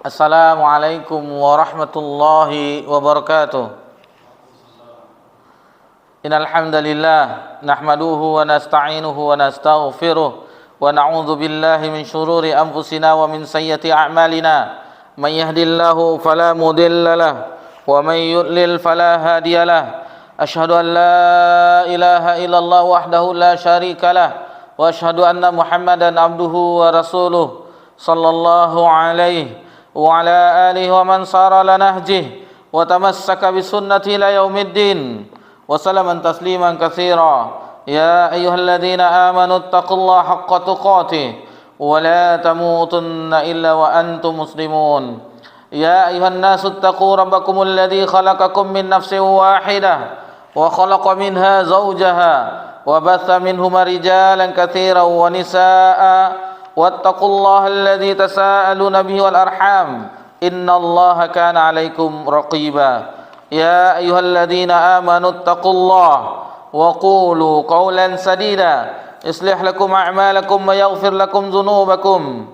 Assalamualaikum warahmatullahi wabarakatuh. Innal hamdalillah nahmaduhu wa nasta'inuhu wa nastaghfiruh wa na'udzu billahi min shururi anfusina wa min sayyiati a'malina. May yahdihillahu fala mudilla lahu wa may yudlil fala hadiya lahu. Asyhadu an la ilaha illallah wahdahu la syarika lahu wa asyhadu anna Muhammadan abduhu wa rasuluh sallallahu alaihi wa ala alihi wa man sara ala nahjih wa tamassaka bi sunnati ila yaumiddin wa salaman tasliman katsira. Ya ayyuhalladzina amanu taqullaha haqqa tuqatih wa la tamutunna illa wa antum muslimun. Ya ayyuhan nasu taqu rabbakumul ladzi khalaqakum min nafsin wahidah wa khalaqa minha zawjaha wa batha minhuma rijalan katsiran wa nisaa'a wattaqullaha alladzi tasaaluna bihi wal arham innallaha kana 'alaikum raqiba. Ya ayyuhalladzina amanu taqullaha wa qulu qawlan sadida yuslih lakum a'malakum wa yaghfir lakum dhunubakum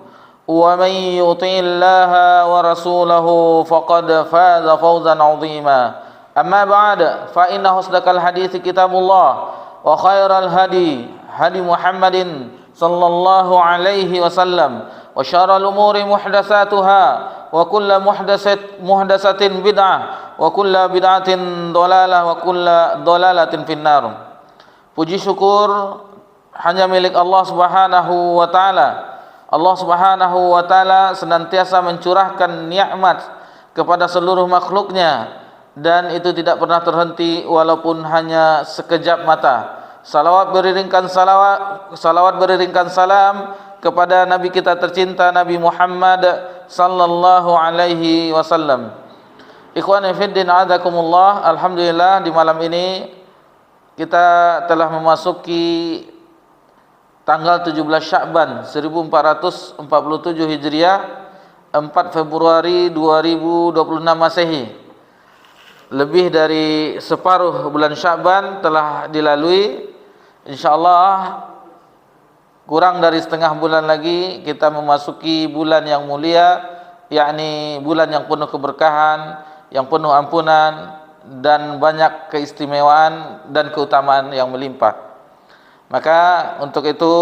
wa may yuti'illaha wa rasulahu faqad faza fawzan 'azima. Amma ba'd, fa inna husdaqal hadithi kitabullah wa khairal hadi hadi Muhammadin sallallahu alaihi wasallam wa syarrul umuri muhdatsatuha wa kullu muhdatsatin bid'ah wa kullu bid'atin dhalalah wa kullu dhalalatin finnar. Puji syukur hanya milik Allah Subhanahu wa taala. Allah Subhanahu wa taala senantiasa mencurahkan nikmat kepada seluruh makhluknya dan itu tidak pernah terhenti walaupun hanya sekejap mata. Salawat beriringkan salam kepada Nabi kita tercinta Nabi Muhammad sallallahu alaihi wasallam. Ikhwani fiddin a'adzakumullah. Alhamdulillah di malam ini kita telah memasuki tanggal 17 Sya'ban 1447 Hijriah, 4 Februari 2026 Masehi. Lebih dari separuh bulan Sya'ban telah dilalui. InsyaAllah kurang dari setengah bulan lagi kita memasuki bulan yang mulia, yakni bulan yang penuh keberkahan, yang penuh ampunan dan banyak keistimewaan dan keutamaan yang melimpah. Maka untuk itu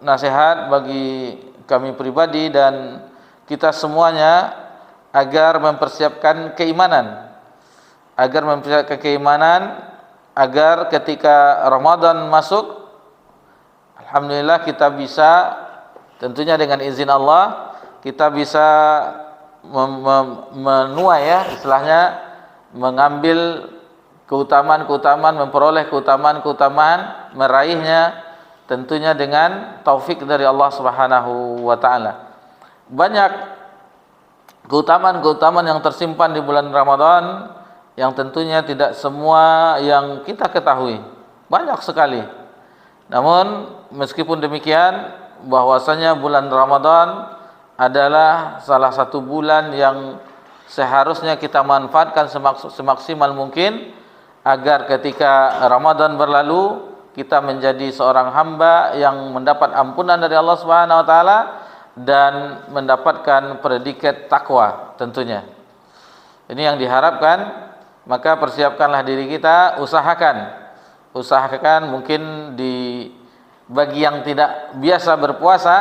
nasihat bagi kami pribadi dan kita semuanya agar mempersiapkan keimanan, agar ketika Ramadan masuk, alhamdulillah kita bisa, tentunya dengan izin Allah, kita bisa menuai istilahnya mengambil keutamaan-keutamaan, memperoleh keutamaan-keutamaan, meraihnya tentunya dengan taufik dari Allah Subhanahu wa taala. Banyak keutamaan-keutamaan yang tersimpan di bulan Ramadan yang tentunya tidak semua yang kita ketahui, banyak sekali. Namun meskipun demikian, bahwasanya bulan Ramadan adalah salah satu bulan yang seharusnya kita manfaatkan semaksimal mungkin agar ketika Ramadan berlalu kita menjadi seorang hamba yang mendapat ampunan dari Allah Subhanahu wa taala dan mendapatkan predikat takwa tentunya. Ini yang diharapkan. Maka persiapkanlah diri kita, usahakan mungkin bagi yang tidak biasa berpuasa,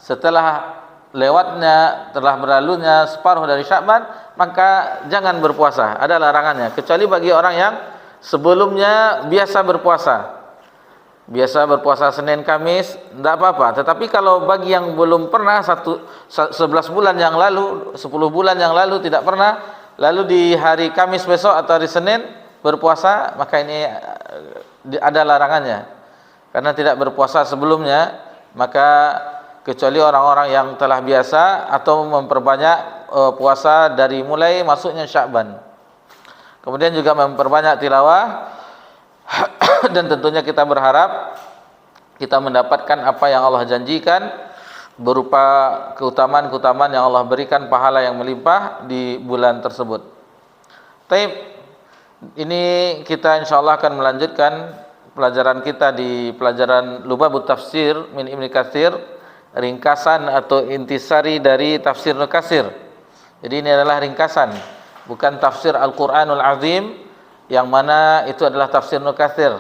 setelah telah berlalunya separuh dari Sya'ban, maka jangan berpuasa, ada larangannya, kecuali bagi orang yang sebelumnya biasa berpuasa Senin Kamis, tidak apa-apa. Tetapi kalau bagi yang belum pernah 11 bulan yang lalu, 10 bulan yang lalu tidak pernah, lalu di hari Kamis besok atau hari Senin berpuasa, maka ini ada larangannya. Karena tidak berpuasa sebelumnya, maka kecuali orang-orang yang telah biasa atau memperbanyak puasa dari mulai masuknya Sya'ban. Kemudian juga memperbanyak tilawah dan tentunya kita berharap kita mendapatkan apa yang Allah janjikan berupa keutamaan-keutamaan yang Allah berikan, pahala yang melimpah di bulan tersebut. Taib, ini kita insyaallah akan melanjutkan pelajaran kita di pelajaran Lubabut Tafsir min Ibnu Katsir, ringkasan atau intisari dari tafsir Ibnu Katsir. Jadi ini adalah ringkasan, bukan tafsir Al-Qur'anul Azim yang mana itu adalah tafsir Ibnu Katsir.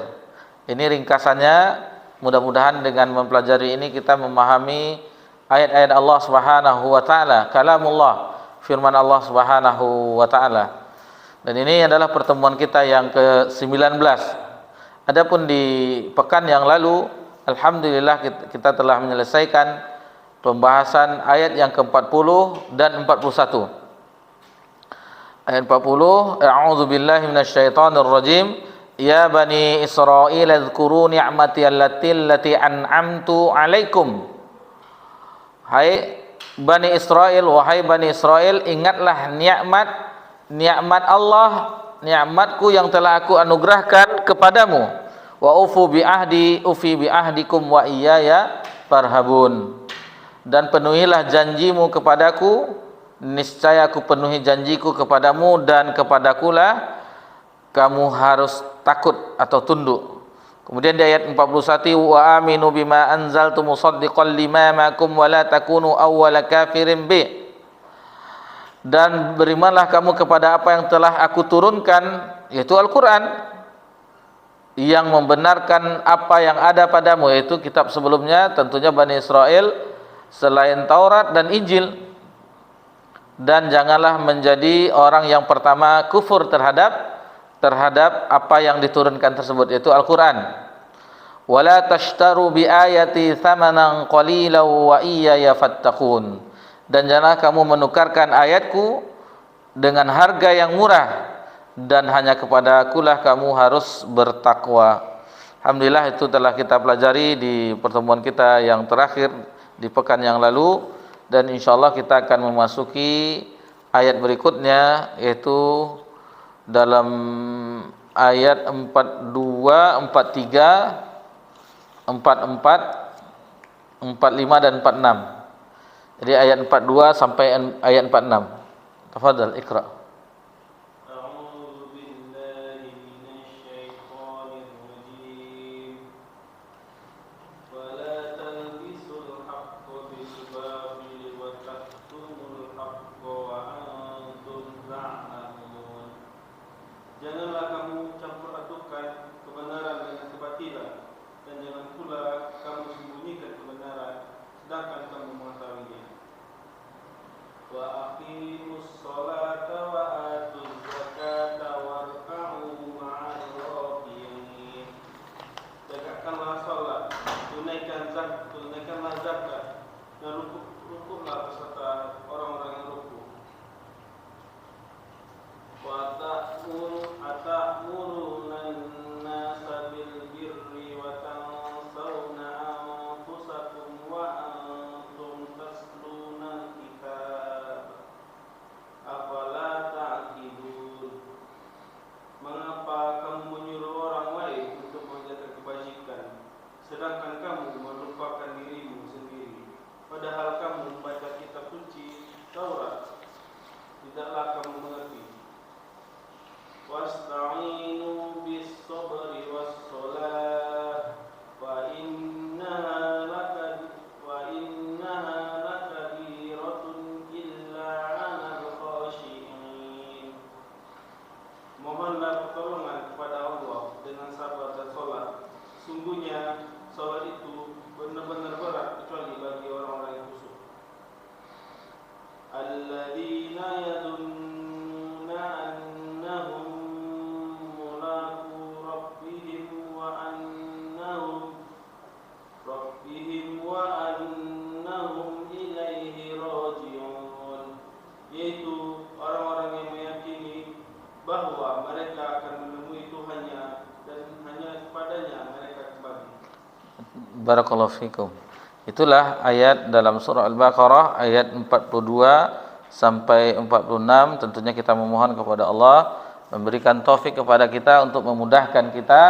Ini ringkasannya. Mudah-mudahan dengan mempelajari ini kita memahami ayat-ayat Allah Subhanahu wa taala, kalamullah, firman Allah Subhanahu wa taala. Dan ini adalah pertemuan kita yang ke-19. Adapun di pekan yang lalu, alhamdulillah kita telah menyelesaikan pembahasan ayat yang ke-40 dan 41. Ayat 40, a'udzu billahi minasyaitonir rajim. Ya bani Israil azkuru ni'mati allati an'amtu 'alaikum. Hai Bani Israil, wahai Bani Israil, ingatlah nikmat Allah, nikmatku yang telah aku anugerahkan kepadamu. Wa ufi bi ahdikum wa iyaya farhabun. Dan penuhilah janjimu kepadaku, niscaya aku penuhi janjiku kepadamu, dan kepadakulah kamu harus takut atau tunduk. Kemudian di ayat 41, wa aminu bima anzaltu musaddiqan lima ma'akum wa la takunu awwala kafirin bi. Dan berimanlah kamu kepada apa yang telah aku turunkan, yaitu Al-Qur'an, yang membenarkan apa yang ada padamu, yaitu kitab sebelumnya, tentunya Bani Israel, selain Taurat dan Injil. Dan janganlah menjadi orang yang pertama kufur terhadap apa yang diturunkan tersebut, yaitu Al-Qur'an. Wala tashtaru bi ayati thamanan qalilan wa iyaya fattaqun. Dan janganlah kamu menukarkan ayatku dengan harga yang murah, dan hanya kepada akulah kamu harus bertakwa. Alhamdulillah, itu telah kita pelajari di pertemuan kita yang terakhir di pekan yang lalu, dan insyaallah kita akan memasuki ayat berikutnya, yaitu dalam ayat 42, 43, 44, 45 dan 46. Jadi ayat 42 sampai ayat 46. Tafadhal Iqra. Janganlah kamu campur adukan kebenaran dengan kebatilan, dan jangan pula kamu sembunyikan kebenaran sedangkan kamu mengetahuinya. Wa aqimus sholata wa atuz zakata warka'u ma'al raki'in. Tegakkanlah salat, tunaikanlah zakat, dan rukuklah beserta orang-orang yang rukuk. Wa ta'muruna an-nasa bil birri wa tansawna anfusakum wa antum tasluna al-kitab afala ta'qilun. Mengapa kamu menyuruh orang lain untuk mengerjakan kebajikan, sedangkan kamu melupakan dirimu sendiri, padahal kamu membaca kitab suci Taurat? Tidaklah kamu mengerti. Wasta'inu bis-sabri was-shalah wa innaha lakabiratun illa 'alal khashi'in. Mohonlah pertolongan kepada Allah dengan sabar dan salat. Sungguhnya salat itu benar-benar berat kecuali bagi orang-orang yang khusyuk. Alladzina yadunnuna annahum ilaihi raji'un, yaitu orang-orang yang meyakini bahwa mereka akan menemui Tuhannya dan hanya kepadanya mereka kembali. Barakallahu fikum. Itulah ayat dalam surah Al-Baqarah ayat 42 sampai 46. Tentunya kita memohon kepada Allah memberikan taufik kepada kita untuk memudahkan kita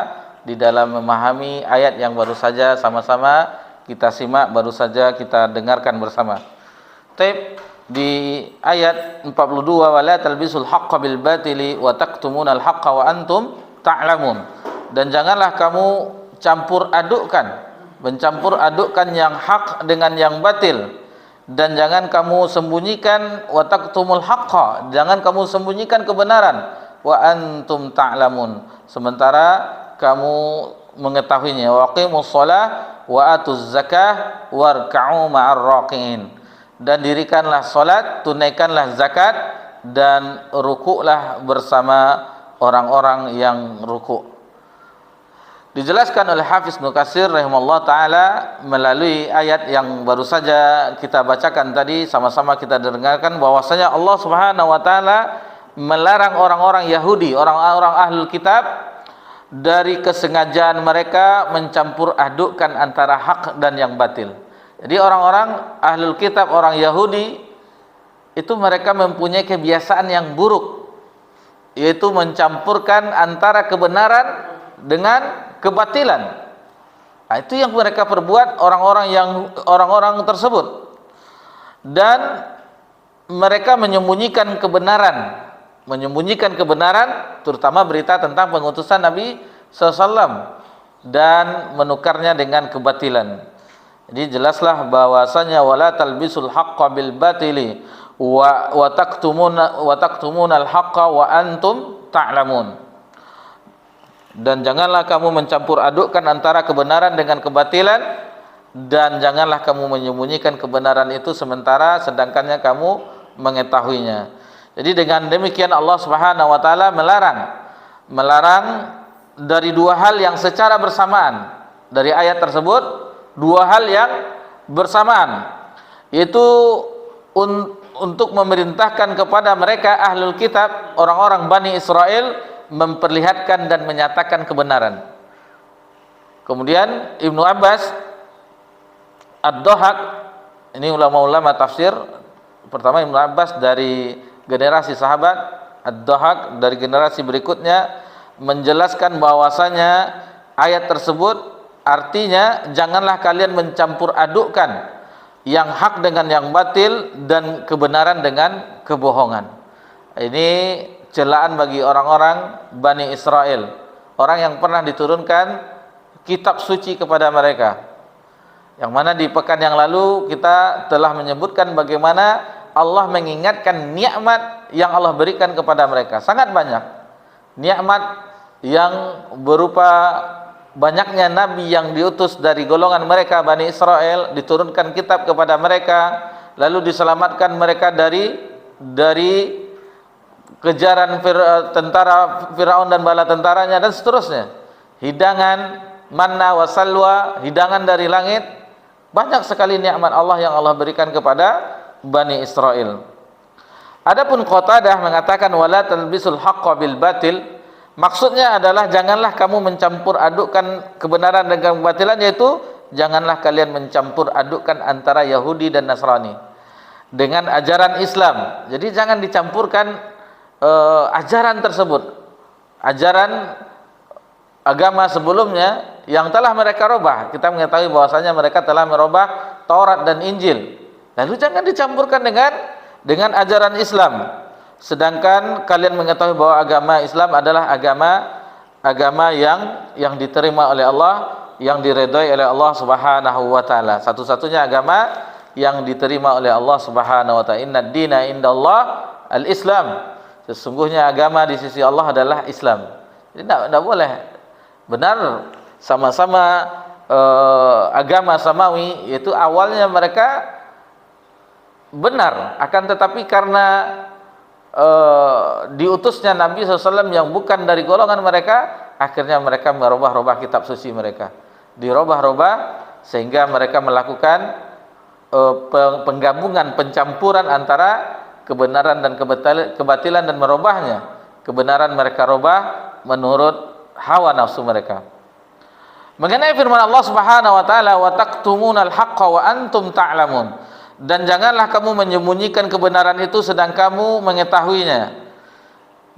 di dalam memahami ayat yang baru saja sama-sama kita simak, baru saja kita dengarkan bersama. Taib di ayat 42, wala talbisul haqqo bil batili wa taktumunal haqqo wa antum ta'lamun. Dan janganlah kamu mencampur adukkan yang hak dengan yang batil, dan jangan kamu sembunyikan wa taktumul haqqa, jangan kamu sembunyikan kebenaran, wa antum ta'lamun, sementara kamu mengetahuinya. Wa aqimus shalah wa atuz zakah warka'u ma'ar raqiin, dan dirikanlah salat, tunaikanlah zakat, dan rukuklah bersama orang-orang yang rukuk. Dijelaskan oleh Hafiz Ibnu Katsir rahimahullah taala melalui ayat yang baru saja kita bacakan tadi, sama-sama kita dengarkan, bahwasanya Allah Subhanahu wa taala melarang orang-orang Yahudi, orang-orang ahlul kitab, dari kesengajaan mereka mencampur adukkan antara hak dan yang batil. Jadi orang-orang ahlul kitab, orang Yahudi itu mereka mempunyai kebiasaan yang buruk, yaitu mencampurkan antara kebenaran dengan kebatilan. Nah, itu yang mereka perbuat orang-orang tersebut, dan mereka menyembunyikan kebenaran, terutama berita tentang pengutusan Nabi SAW, dan menukarnya dengan kebatilan. Jadi jelaslah bahwasanya wala talbisul haqqo bil batili wa taktumuna al haqqa wa antum ta'lamun. Dan janganlah kamu mencampur adukkan antara kebenaran dengan kebatilan, dan janganlah kamu menyembunyikan kebenaran itu sedangkannya kamu mengetahuinya. Jadi dengan demikian Allah Subhanahu wa taala melarang dari dua hal yang secara bersamaan. Dari ayat tersebut dua hal yang bersamaan, yaitu untuk memerintahkan kepada mereka ahlul kitab, orang-orang Bani Israel, memperlihatkan dan menyatakan kebenaran. Kemudian Ibnu Abbas Ad-Dhahak, ini ulama-ulama tafsir, pertama Ibnu Abbas dari generasi sahabat, Ad-Dhahak dari generasi berikutnya, menjelaskan bahwasanya ayat tersebut artinya janganlah kalian mencampur adukkan yang hak dengan yang batil dan kebenaran dengan kebohongan. Ini celaan bagi orang-orang Bani Israel, orang yang pernah diturunkan kitab suci kepada mereka, yang mana di pekan yang lalu kita telah menyebutkan bagaimana Allah mengingatkan nikmat yang Allah berikan kepada mereka. Sangat banyak nikmat yang berupa banyaknya nabi yang diutus dari golongan mereka Bani Israel, diturunkan kitab kepada mereka, lalu diselamatkan mereka dari kejaran tentara Firaun dan bala tentaranya, dan seterusnya. Hidangan manna wa salwa, hidangan dari langit. Banyak sekali nikmat Allah yang Allah berikan kepada Bani Israel. Adapun Qatadah mengatakan wala talbisul haqqo bil batil, maksudnya adalah janganlah kamu mencampur adukkan kebenaran dengan kebatilan, yaitu janganlah kalian mencampur adukkan antara Yahudi dan Nasrani dengan ajaran Islam. Jadi jangan dicampurkan ajaran tersebut, ajaran agama sebelumnya yang telah mereka robah. Kita mengetahui bahwasanya mereka telah merubah Taurat dan Injil, lalu jangan dicampurkan dengan ajaran Islam, sedangkan kalian mengetahui bahwa agama Islam adalah agama yang diterima oleh Allah, yang diredai oleh Allah Subhanahu wa taala, satu-satunya agama yang diterima oleh Allah Subhanahu wa taala. Innad dina indallah al-Islam, sesungguhnya agama di sisi Allah adalah Islam. Jadi tidak boleh benar sama-sama agama samawi, yaitu awalnya mereka benar, akan tetapi karena diutusnya Nabi SAW yang bukan dari golongan mereka, akhirnya mereka merubah-rubah kitab suci mereka, dirubah-rubah, sehingga mereka melakukan penggabungan, pencampuran antara kebenaran dan kebatilan, dan merubahnya. Kebenaran mereka rubah menurut hawa nafsu mereka. Mengenai firman Allah Subhanahu wa taala wa taktumunal haqqa wa antum ta'lamun, dan janganlah kamu menyembunyikan kebenaran itu sedang kamu mengetahuinya.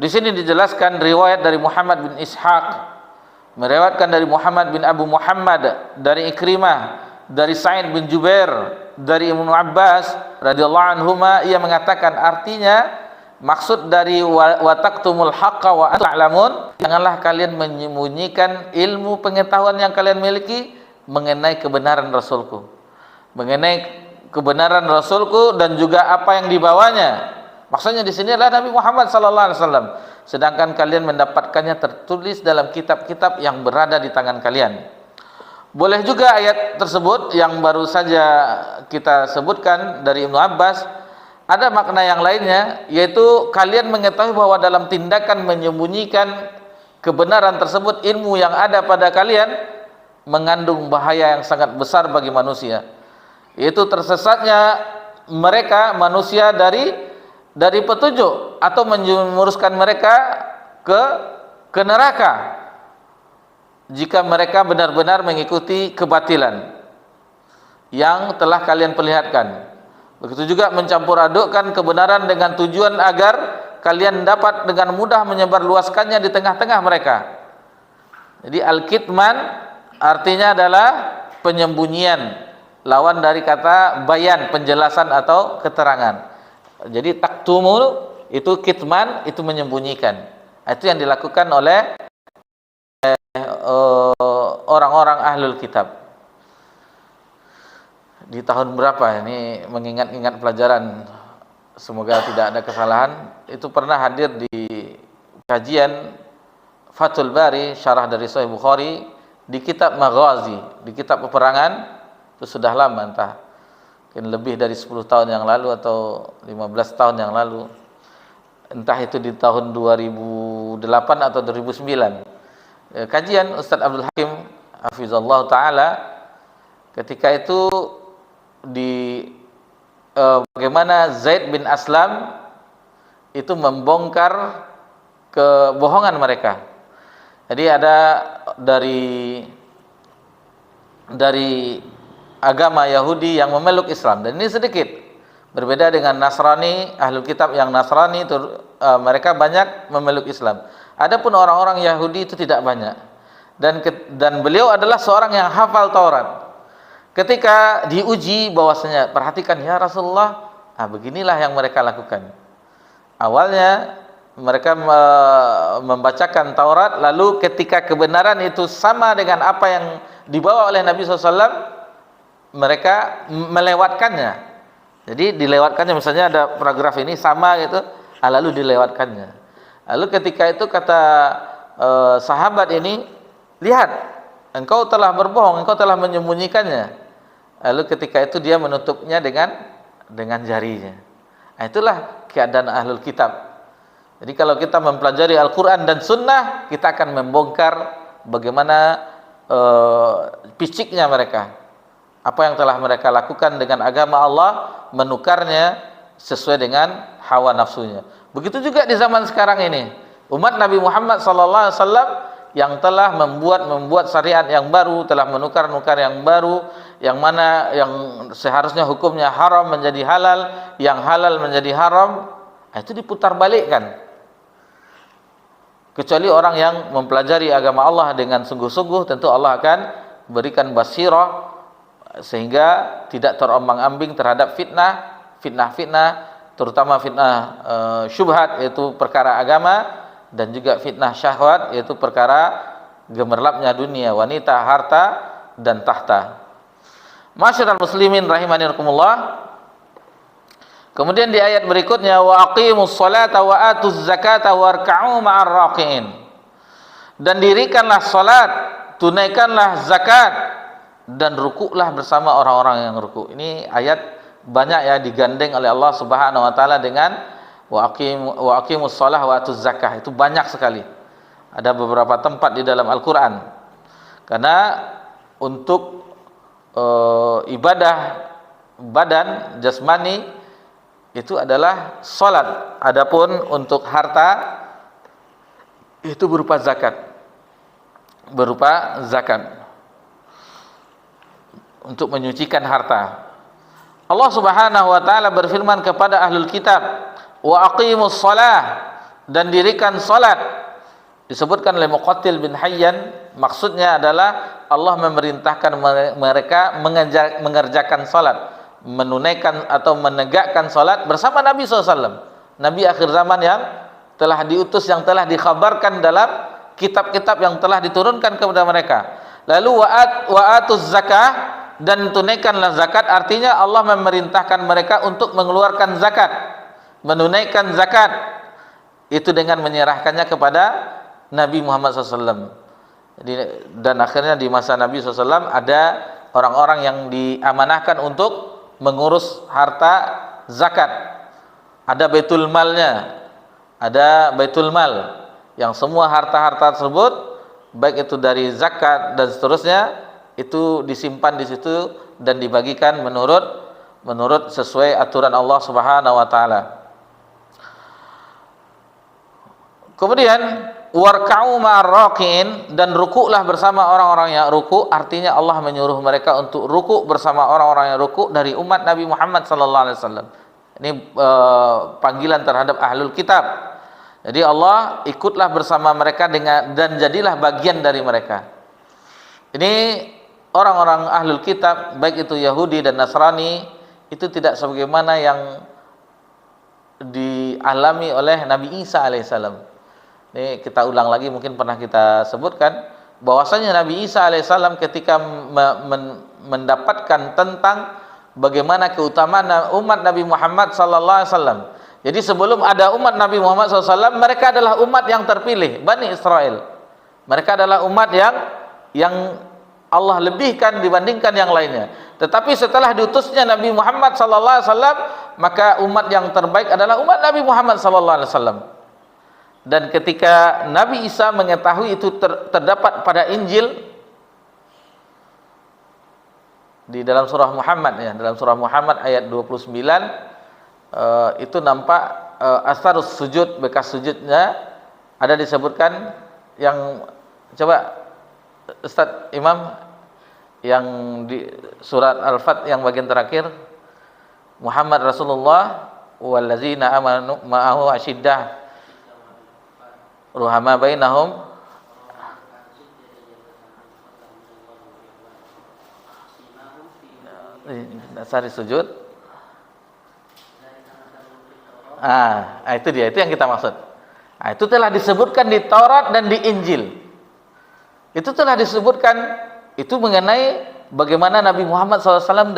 Di sini dijelaskan riwayat dari Muhammad bin Ishaq, meriwayatkan dari Muhammad bin Abu Muhammad dari Ikrimah, dari Sa'id bin Jubair, dari Ibnu Abbas radhiyallahu anhuma, ia mengatakan artinya maksud dari wa taktumul haqqa wa ta'lamun, janganlah kalian menyembunyikan ilmu pengetahuan yang kalian miliki mengenai kebenaran Rasulku, mengenai kebenaran Rasulku dan juga apa yang dibawanya. Maksudnya di sini adalah Nabi Muhammad sallallahu alaihi wasallam. Sedangkan kalian mendapatkannya tertulis dalam kitab-kitab yang berada di tangan kalian. Boleh juga ayat tersebut yang baru saja kita sebutkan dari Ibnu Abbas ada makna yang lainnya, yaitu kalian mengetahui bahwa dalam tindakan menyembunyikan kebenaran tersebut, ilmu yang ada pada kalian mengandung bahaya yang sangat besar bagi manusia, yaitu tersesatnya mereka manusia dari petunjuk atau menjuruskan mereka ke neraka jika mereka benar-benar mengikuti kebatilan yang telah kalian perlihatkan. Begitu juga mencampur adukkan kebenaran dengan tujuan agar kalian dapat dengan mudah menyebarluaskannya di tengah-tengah mereka. Jadi al-kitman artinya adalah penyembunyian, lawan dari kata bayan, penjelasan atau keterangan. Jadi taktumu itu kitman, itu menyembunyikan. Itu yang dilakukan oleh orang-orang ahlul kitab. Di tahun berapa ini, mengingat-ingat pelajaran, semoga tidak ada kesalahan, itu pernah hadir di kajian Fathul Bari syarah dari Sahih Bukhari di kitab Maghazi, di kitab peperangan. Itu sudah lama, entah mungkin lebih dari 10 tahun yang lalu atau 15 tahun yang lalu, entah itu di tahun 2008 atau 2009. Kajian Ustadz Abdul Hakim hafizallahu taala, ketika itu bagaimana Zaid bin Aslam itu membongkar kebohongan mereka. Jadi ada dari agama Yahudi yang memeluk Islam, dan ini sedikit berbeda dengan Nasrani, ahlul kitab yang Nasrani itu mereka banyak memeluk Islam. Adapun orang-orang Yahudi itu tidak banyak, dan beliau adalah seorang yang hafal Taurat. Ketika diuji bahwasanya, perhatikan ya Rasulullah, beginilah yang mereka lakukan. Awalnya mereka membacakan Taurat, lalu ketika kebenaran itu sama dengan apa yang dibawa oleh Nabi SAW, mereka melewatkannya. Jadi dilewatkannya, misalnya ada paragraf ini sama gitu, lalu dilewatkannya. Lalu ketika itu kata sahabat ini, lihat, engkau telah berbohong, engkau telah menyembunyikannya. Lalu ketika itu dia menutupnya dengan jarinya. Itulah keadaan ahlul kitab. Jadi kalau kita mempelajari Al-Quran dan Sunnah, kita akan membongkar bagaimana piciknya mereka, apa yang telah mereka lakukan dengan agama Allah, menukarnya sesuai dengan hawa nafsunya. Begitu juga di zaman sekarang ini, umat Nabi Muhammad SAW yang telah membuat syariat yang baru, telah menukar-nukar yang baru, yang mana yang seharusnya hukumnya haram menjadi halal, yang halal menjadi haram, itu diputar balikkan. Kecuali orang yang mempelajari agama Allah dengan sungguh-sungguh, tentu Allah akan berikan basirah sehingga tidak terombang-ambing terhadap fitnah, terutama fitnah syubhat, yaitu perkara agama, dan juga fitnah syahwat, yaitu perkara gemerlapnya dunia, wanita, harta, dan tahta. Masyarul muslimin rahimani rahimakumullah. Kemudian di ayat berikutnya, wa aqimus salata wa atuz zakata warka'u ma'ar raqiin. Dan dirikanlah salat, tunaikanlah zakat, dan rukuklah bersama orang-orang yang rukuk. Ini ayat banyak ya digandeng oleh Allah Subhanahu wa taala dengan wa aqimus shalah wa atuz zakah. Itu banyak sekali. Ada beberapa tempat di dalam Al-Qur'an. Karena untuk ibadah badan jasmani itu adalah salat. Adapun untuk harta itu berupa zakat. Untuk menyucikan harta. Allah Subhanahu wa taala berfirman kepada ahlul kitab, wa aqimus shalah, dan dirikan salat. Disebutkan oleh Muqattil bin Hayyan, maksudnya adalah Allah memerintahkan mereka mengerjakan salat, menunaikan atau menegakkan salat bersama Nabi SAW, Nabi akhir zaman yang telah diutus, yang telah dikhabarkan dalam kitab-kitab yang telah diturunkan kepada mereka. Lalu wa atuz zakah, dan tunaikanlah zakat, artinya Allah memerintahkan mereka untuk mengeluarkan zakat, menunaikan zakat, itu dengan menyerahkannya kepada Nabi Muhammad SAW. Dan akhirnya di masa Nabi SAW ada orang-orang yang diamanahkan untuk mengurus harta zakat. Ada baitul malnya, ada baitul mal, yang semua harta-harta tersebut, baik itu dari zakat dan seterusnya, itu disimpan di situ dan dibagikan menurut sesuai aturan Allah Subhanahu wa taala. Kemudian warka'u ma'arraqiin, dan rukuklah bersama orang-orang yang ruku, artinya Allah menyuruh mereka untuk ruku bersama orang-orang yang ruku dari umat Nabi Muhammad sallallahu alaihi wasallam. Ini panggilan terhadap ahlul kitab. Jadi Allah ikutlah bersama mereka dan jadilah bagian dari mereka. Ini orang-orang ahlul kitab, baik itu Yahudi dan Nasrani, itu tidak sebagaimana yang dialami oleh Nabi Isa alaihissalam. Ini kita ulang lagi, mungkin pernah kita sebutkan bahwasanya Nabi Isa alaihissalam ketika mendapatkan tentang bagaimana keutamaan umat Nabi Muhammad sallallahu alaihi wasallam. Jadi sebelum ada umat Nabi Muhammad SAW, mereka adalah umat yang terpilih, Bani Israel. Mereka adalah umat yang Allah lebihkan dibandingkan yang lainnya. Tetapi setelah diutusnya Nabi Muhammad SAW, maka umat yang terbaik adalah umat Nabi Muhammad SAW. Dan ketika Nabi Isa mengetahui itu terdapat pada Injil, di dalam surah Muhammad, ya, dalam surah Muhammad ayat 29, itu nampak asarus sujud, bekas sujudnya ada disebutkan. Yang coba Ustaz Imam, yang di surat Al-Fat yang bagian terakhir, Muhammad Rasulullah wallazina amanu ma'ahu asyiddah ruhama bainahum, dasar sujud. Itu dia, itu yang kita maksud. Itu telah disebutkan di Taurat dan di Injil. Itu telah disebutkan itu mengenai bagaimana Nabi Muhammad SAW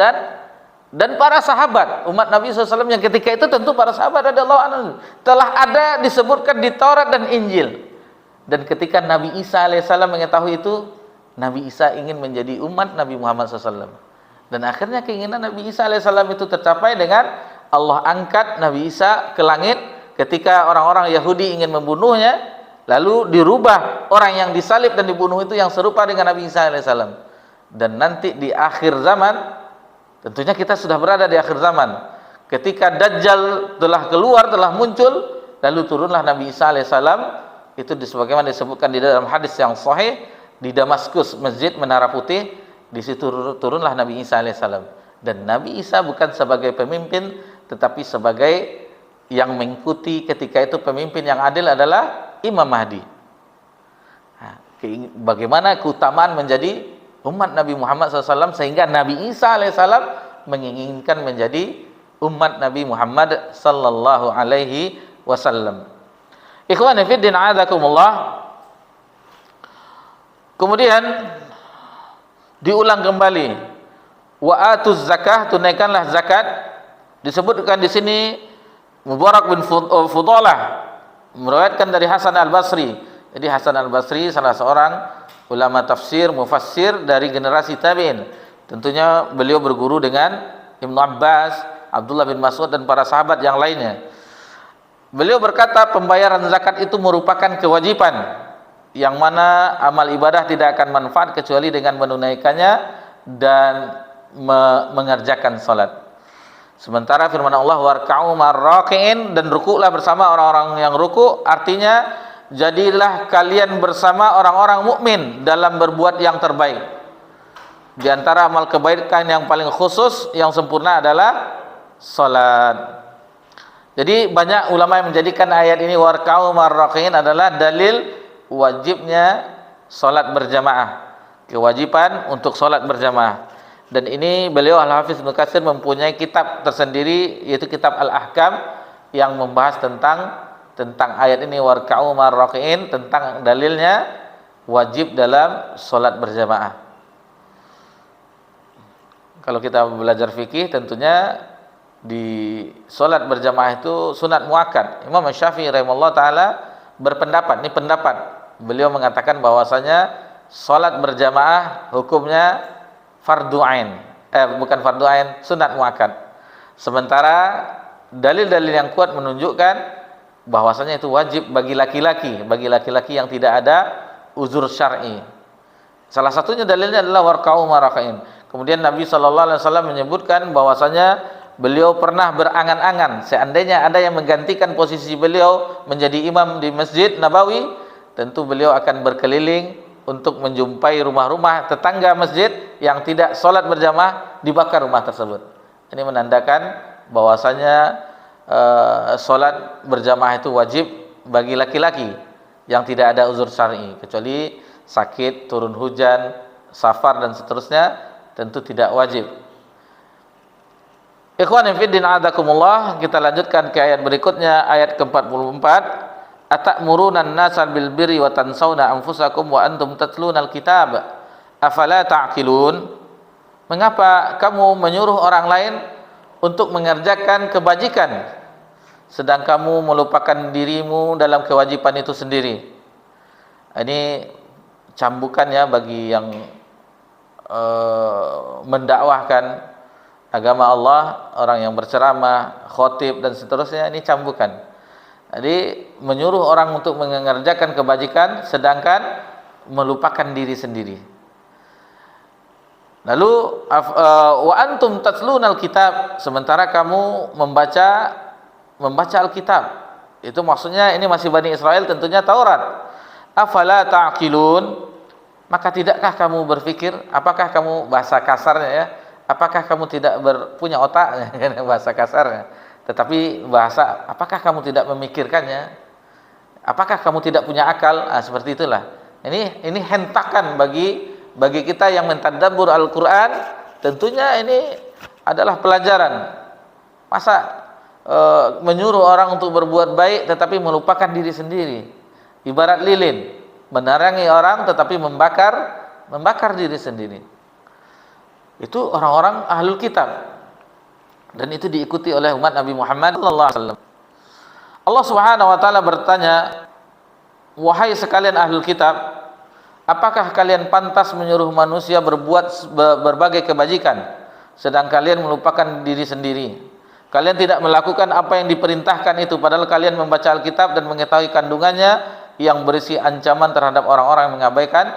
dan para sahabat umat Nabi SAW yang ketika itu tentu para sahabat radhiyallahu anhum telah ada disebutkan di Taurat dan Injil. Dan ketika Nabi Isa alaihissalam mengetahui itu, Nabi Isa ingin menjadi umat Nabi Muhammad SAW. Dan akhirnya keinginan Nabi Isa alaihissalam itu tercapai dengan Allah angkat Nabi Isa ke langit ketika orang-orang Yahudi ingin membunuhnya, lalu dirubah orang yang disalib dan dibunuh itu yang serupa dengan Nabi Isa alaihissalam. Dan nanti di akhir zaman, tentunya kita sudah berada di akhir zaman, ketika Dajjal telah keluar, telah muncul, lalu turunlah Nabi Isa alaihissalam. Itu sebagaimana disebutkan di dalam hadis yang sahih, di Damaskus, Masjid Menara Putih, di situ turunlah Nabi Isa alaihissalam. Dan Nabi Isa bukan sebagai pemimpin, tetapi sebagai yang mengikuti. Ketika itu pemimpin yang adil adalah Imam Mahdi. Bagaimana keutamaan menjadi umat Nabi Muhammad SAW, sehingga Nabi Isa alaihissalam menginginkan menjadi umat Nabi Muhammad sallallahu alaihi wasallam. Ikhwani fiddin a'adzakumullah. Kemudian diulang kembali, wa atuz zakah, tunaikanlah zakat. Disebutkan di sini Mubarak bin Fudalah meriwayatkan dari Hasan Al-Basri. Jadi Hasan Al-Basri salah seorang ulama tafsir, mufassir dari generasi tabi'in. Tentunya beliau berguru dengan Ibnu Abbas, Abdullah bin Mas'ud dan para sahabat yang lainnya. Beliau berkata, pembayaran zakat itu merupakan kewajiban yang mana amal ibadah tidak akan manfaat kecuali dengan menunaikannya dan mengerjakan salat. Sementara firman Allah, warka'u marraqiin, dan rukuklah bersama orang-orang yang ruku, artinya jadilah kalian bersama orang-orang mukmin dalam berbuat yang terbaik. Di antara amal kebaikan yang paling khusus, yang sempurna adalah salat. Jadi banyak ulama yang menjadikan ayat ini warka'u marraqiin adalah dalil wajibnya salat berjamaah, kewajiban untuk salat berjamaah. Dan ini beliau Al-Hafiz Ibnu Katsir mempunyai kitab tersendiri, yaitu kitab Al-Ahkam, yang membahas tentang ayat ini warka'u marraqiin, tentang dalilnya wajib dalam salat berjamaah. Kalau kita belajar fikih tentunya di sholat berjamaah itu sunat muakkad. Imam Syafi'i rahimahullah taala berpendapat, ini pendapat, beliau mengatakan bahwasanya sholat berjamaah hukumnya fardu ain, bukan fardu ain, sunat muakkad. Sementara dalil-dalil yang kuat menunjukkan bahwasanya itu wajib bagi laki-laki yang tidak ada uzur syar'i. Salah satunya dalilnya adalah warka'u maraka'in. Kemudian Nabi SAW menyebutkan bahwasanya beliau pernah berangan-angan seandainya ada yang menggantikan posisi beliau menjadi imam di Masjid Nabawi, tentu beliau akan berkeliling untuk menjumpai rumah-rumah tetangga masjid yang tidak sholat berjamaah, dibakar rumah tersebut. Ini menandakan bahwasanya sholat berjamaah itu wajib bagi laki-laki yang tidak ada uzur syar'i, kecuali sakit, turun hujan, safar dan seterusnya, tentu tidak wajib. Ikhwanin fiddin a'adakumullah, kita lanjutkan ke ayat berikutnya, ayat ke-44. Atamuruna an-nasa bil birri wa tansawna anfusakum wa antum tatluna al-kitab afala ta'qilun? Mengapa kamu menyuruh orang lain untuk mengerjakan kebajikan sedang kamu melupakan dirimu dalam kewajiban itu sendiri? Ini cambukan ya bagi yang mendakwahkan agama Allah, orang yang berceramah, khotib dan seterusnya, ini cambukan. Jadi menyuruh orang untuk mengerjakan kebajikan sedangkan melupakan diri sendiri. Lalu wa antum tatlunal kitab, sementara kamu membaca Alkitab. Itu maksudnya ini masih Bani Israel, tentunya Taurat. Afala ta'qilun? Maka tidakkah kamu berpikir? Apakah kamu, bahasa kasarnya ya, apakah kamu tidak punya otak? Bahasa kasarnya. Tetapi bahasa, apakah kamu tidak memikirkannya? Apakah kamu tidak punya akal? Seperti itulah. Ini hentakan bagi kita yang mentadabbur Al-Quran. Tentunya ini adalah pelajaran. Masa menyuruh orang untuk berbuat baik tetapi melupakan diri sendiri? Ibarat lilin, menerangi orang tetapi membakar diri sendiri. Itu orang-orang ahlul kitab, dan itu diikuti oleh umat Nabi Muhammad sallallahu alaihi wasallam. Allah Subhanahu wa taala bertanya, wahai sekalian ahlul kitab, apakah kalian pantas menyuruh manusia berbuat berbagai kebajikan sedang kalian melupakan diri sendiri? Kalian tidak melakukan apa yang diperintahkan itu, padahal kalian membaca Alkitab dan mengetahui kandungannya yang berisi ancaman terhadap orang-orang yang mengabaikan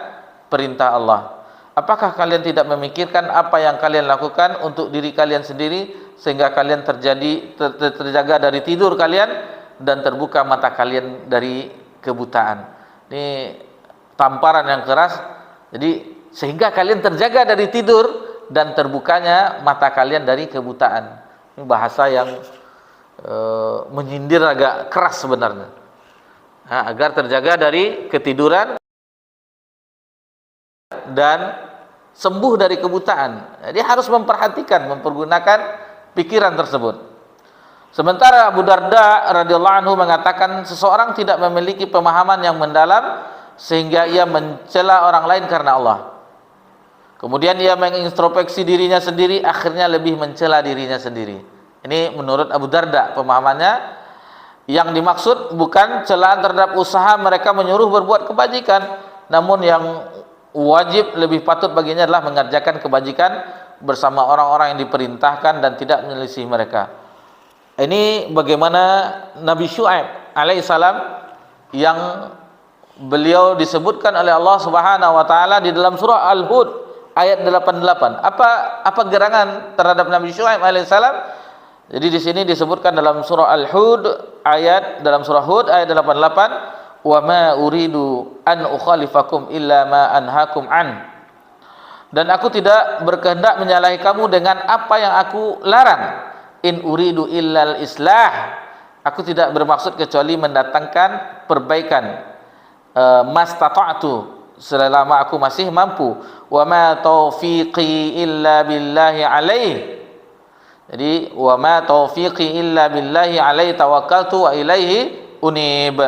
perintah Allah. Apakah kalian tidak memikirkan apa yang kalian lakukan untuk diri kalian sendiri, sehingga kalian terjaga dari tidur kalian dan terbuka mata kalian dari kebutaan? Ini tamparan yang keras. Jadi sehingga kalian terjaga dari tidur dan terbukanya mata kalian dari kebutaan. Ini bahasa yang menyindir agak keras sebenarnya. Agar terjaga dari ketiduran dan sembuh dari kebutaan. Jadi harus memperhatikan, mempergunakan pikiran tersebut. Sementara Abu Darda radhiyallahu anhu mengatakan, seseorang tidak memiliki pemahaman yang mendalam sehingga ia mencela orang lain karena Allah. Kemudian ia mengintrospeksi dirinya sendiri, akhirnya lebih mencela dirinya sendiri. Ini menurut Abu Darda pemahamannya. Yang dimaksud bukan celaan terhadap usaha mereka menyuruh berbuat kebajikan, namun yang wajib lebih patut baginya adalah mengerjakan kebajikan bersama orang-orang yang diperintahkan dan tidak menyelisih mereka. Ini bagaimana Nabi Syuaib alaihissalam yang beliau disebutkan oleh Allah Subhanahu wa taala di dalam surah Al-Hud ayat 88. Apa gerangan terhadap Nabi Syuaib alaihissalam? Jadi di sini disebutkan dalam surah Al-Hud dalam surah Hud ayat 88, wa ma uridu an ukhalifakum illa ma anhakum an. Dan aku tidak berkehendak menyalahi kamu dengan apa yang aku larang. In uridu illal islah. Aku tidak bermaksud kecuali mendatangkan perbaikan. Mastata'tu, selama aku masih mampu. Wa ma taufiqi illa billahi alaih. Jadi wa ma taufiqi illa billahi alaihi tawakkaltu wa ilaihi unib.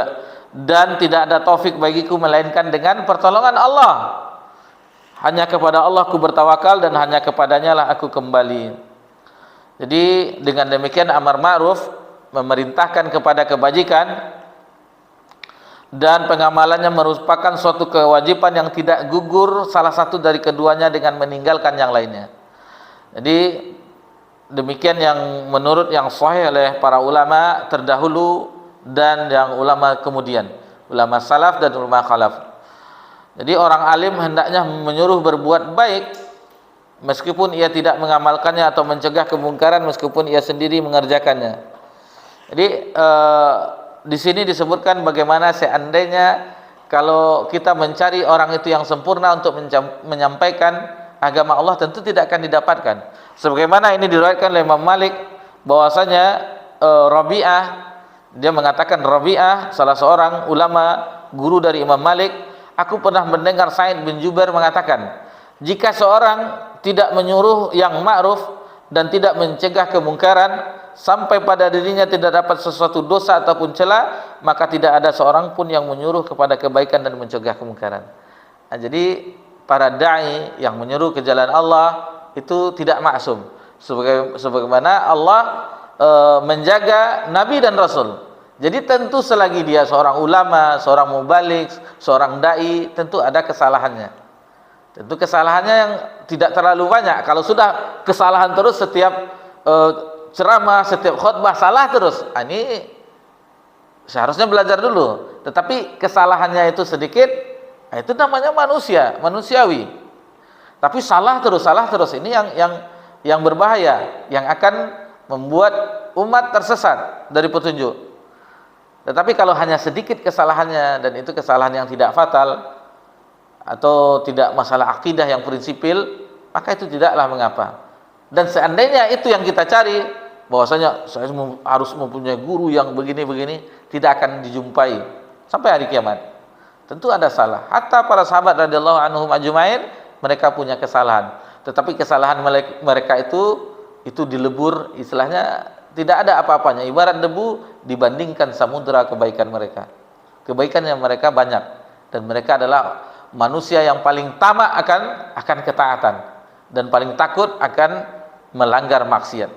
Dan tidak ada taufik bagiku melainkan dengan pertolongan Allah. hanya kepada Allah aku bertawakal dan hanya kepadanya lah aku kembali. Jadi dengan demikian amar ma'ruf, memerintahkan kepada kebajikan, dan pengamalannya merupakan suatu kewajiban yang tidak gugur salah satu dari keduanya dengan meninggalkan yang lainnya. Jadi demikian yang menurut yang sahih oleh para ulama terdahulu dan yang ulama kemudian, ulama salaf dan ulama khalaf. Jadi orang alim hendaknya menyuruh berbuat baik meskipun ia tidak mengamalkannya, atau mencegah kemungkaran meskipun ia sendiri mengerjakannya. Jadi di sini disebutkan bagaimana seandainya kalau kita mencari orang itu yang sempurna untuk menyampaikan agama Allah, tentu tidak akan didapatkan. Sebagaimana ini diriwayatkan oleh Imam Malik bahwasanya Rabi'ah, dia mengatakan, Rabi'ah salah seorang ulama guru dari Imam Malik, aku pernah mendengar Sa'id bin Jubair mengatakan, jika seorang tidak menyuruh yang ma'ruf dan tidak mencegah kemungkaran sampai pada dirinya tidak dapat sesuatu dosa ataupun celah, maka tidak ada seorang pun yang menyuruh kepada kebaikan dan mencegah kemungkaran. Nah, jadi para dai yang menyuruh ke jalan Allah itu tidak maksum, sebagaimana Allah menjaga nabi dan rasul. Jadi tentu selagi dia seorang ulama, seorang mubaligh, seorang dai, tentu ada kesalahannya. Tentu kesalahannya yang tidak terlalu banyak. Kalau sudah kesalahan terus, setiap ceramah, setiap khutbah salah terus, ini seharusnya belajar dulu. Tetapi kesalahannya itu sedikit, itu namanya manusiawi. Tapi salah terus ini yang berbahaya, yang akan membuat umat tersesat dari petunjuk. Tetapi kalau hanya sedikit kesalahannya dan itu kesalahan yang tidak fatal atau tidak masalah akidah yang prinsipil, maka itu tidaklah mengapa. Dan seandainya itu yang kita cari, bahwasanya saya harus mempunyai guru yang begini-begini, tidak akan dijumpai sampai hari kiamat. Tentu ada salah. Hatta para sahabat radhiyallahu anhum ajmain, mereka punya kesalahan. Tetapi kesalahan mereka itu dilebur, istilahnya tidak ada apa-apanya, ibarat debu dibandingkan samudra kebaikan mereka. Kebaikan yang mereka banyak, dan mereka adalah manusia yang paling tamak akan ketaatan dan paling takut akan melanggar maksiat.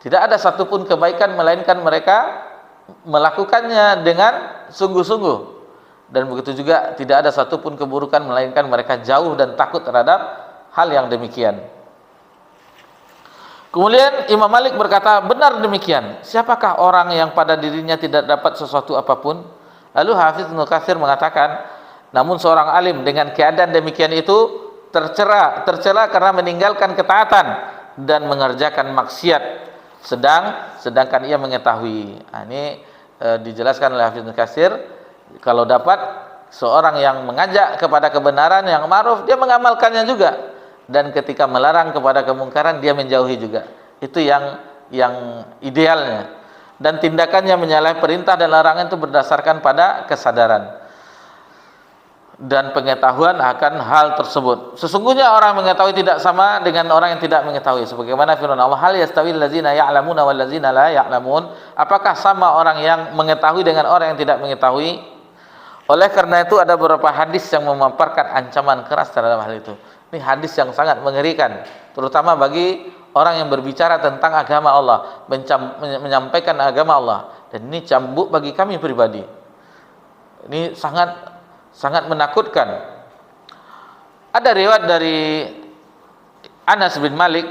Tidak ada satupun kebaikan melainkan mereka melakukannya dengan sungguh-sungguh, dan begitu juga tidak ada satupun keburukan melainkan mereka jauh dan takut terhadap hal yang demikian. Kemudian Imam Malik berkata, benar demikian. Siapakah orang yang pada dirinya tidak dapat sesuatu apapun? Lalu Hafiz Ibnu Katsir mengatakan, namun seorang alim dengan keadaan demikian itu tercela karena meninggalkan ketaatan dan mengerjakan maksiat, sedangkan ia mengetahui. Ini dijelaskan oleh Hafiz Ibnu Katsir, kalau dapat seorang yang mengajak kepada kebenaran yang ma'ruf, dia mengamalkannya juga, dan ketika melarang kepada kemungkaran dia menjauhi juga. Itu yang idealnya. Dan tindakannya menyalahi perintah dan larangan itu berdasarkan pada kesadaran dan pengetahuan akan hal tersebut. Sesungguhnya orang mengetahui tidak sama dengan orang yang tidak mengetahui. Sebagaimana firman Allah, hal yastawil ladzina ya'lamuna wal ladzina la ya'lamun? Apakah sama orang yang mengetahui dengan orang yang tidak mengetahui? Oleh karena itu ada beberapa hadis yang memaparkan ancaman keras terhadap hal itu. Ini hadis yang sangat mengerikan, terutama bagi orang yang berbicara tentang agama Allah, menyampaikan agama Allah. Dan ini cambuk bagi kami pribadi. Ini sangat menakutkan. Ada riwayat dari Anas bin Malik,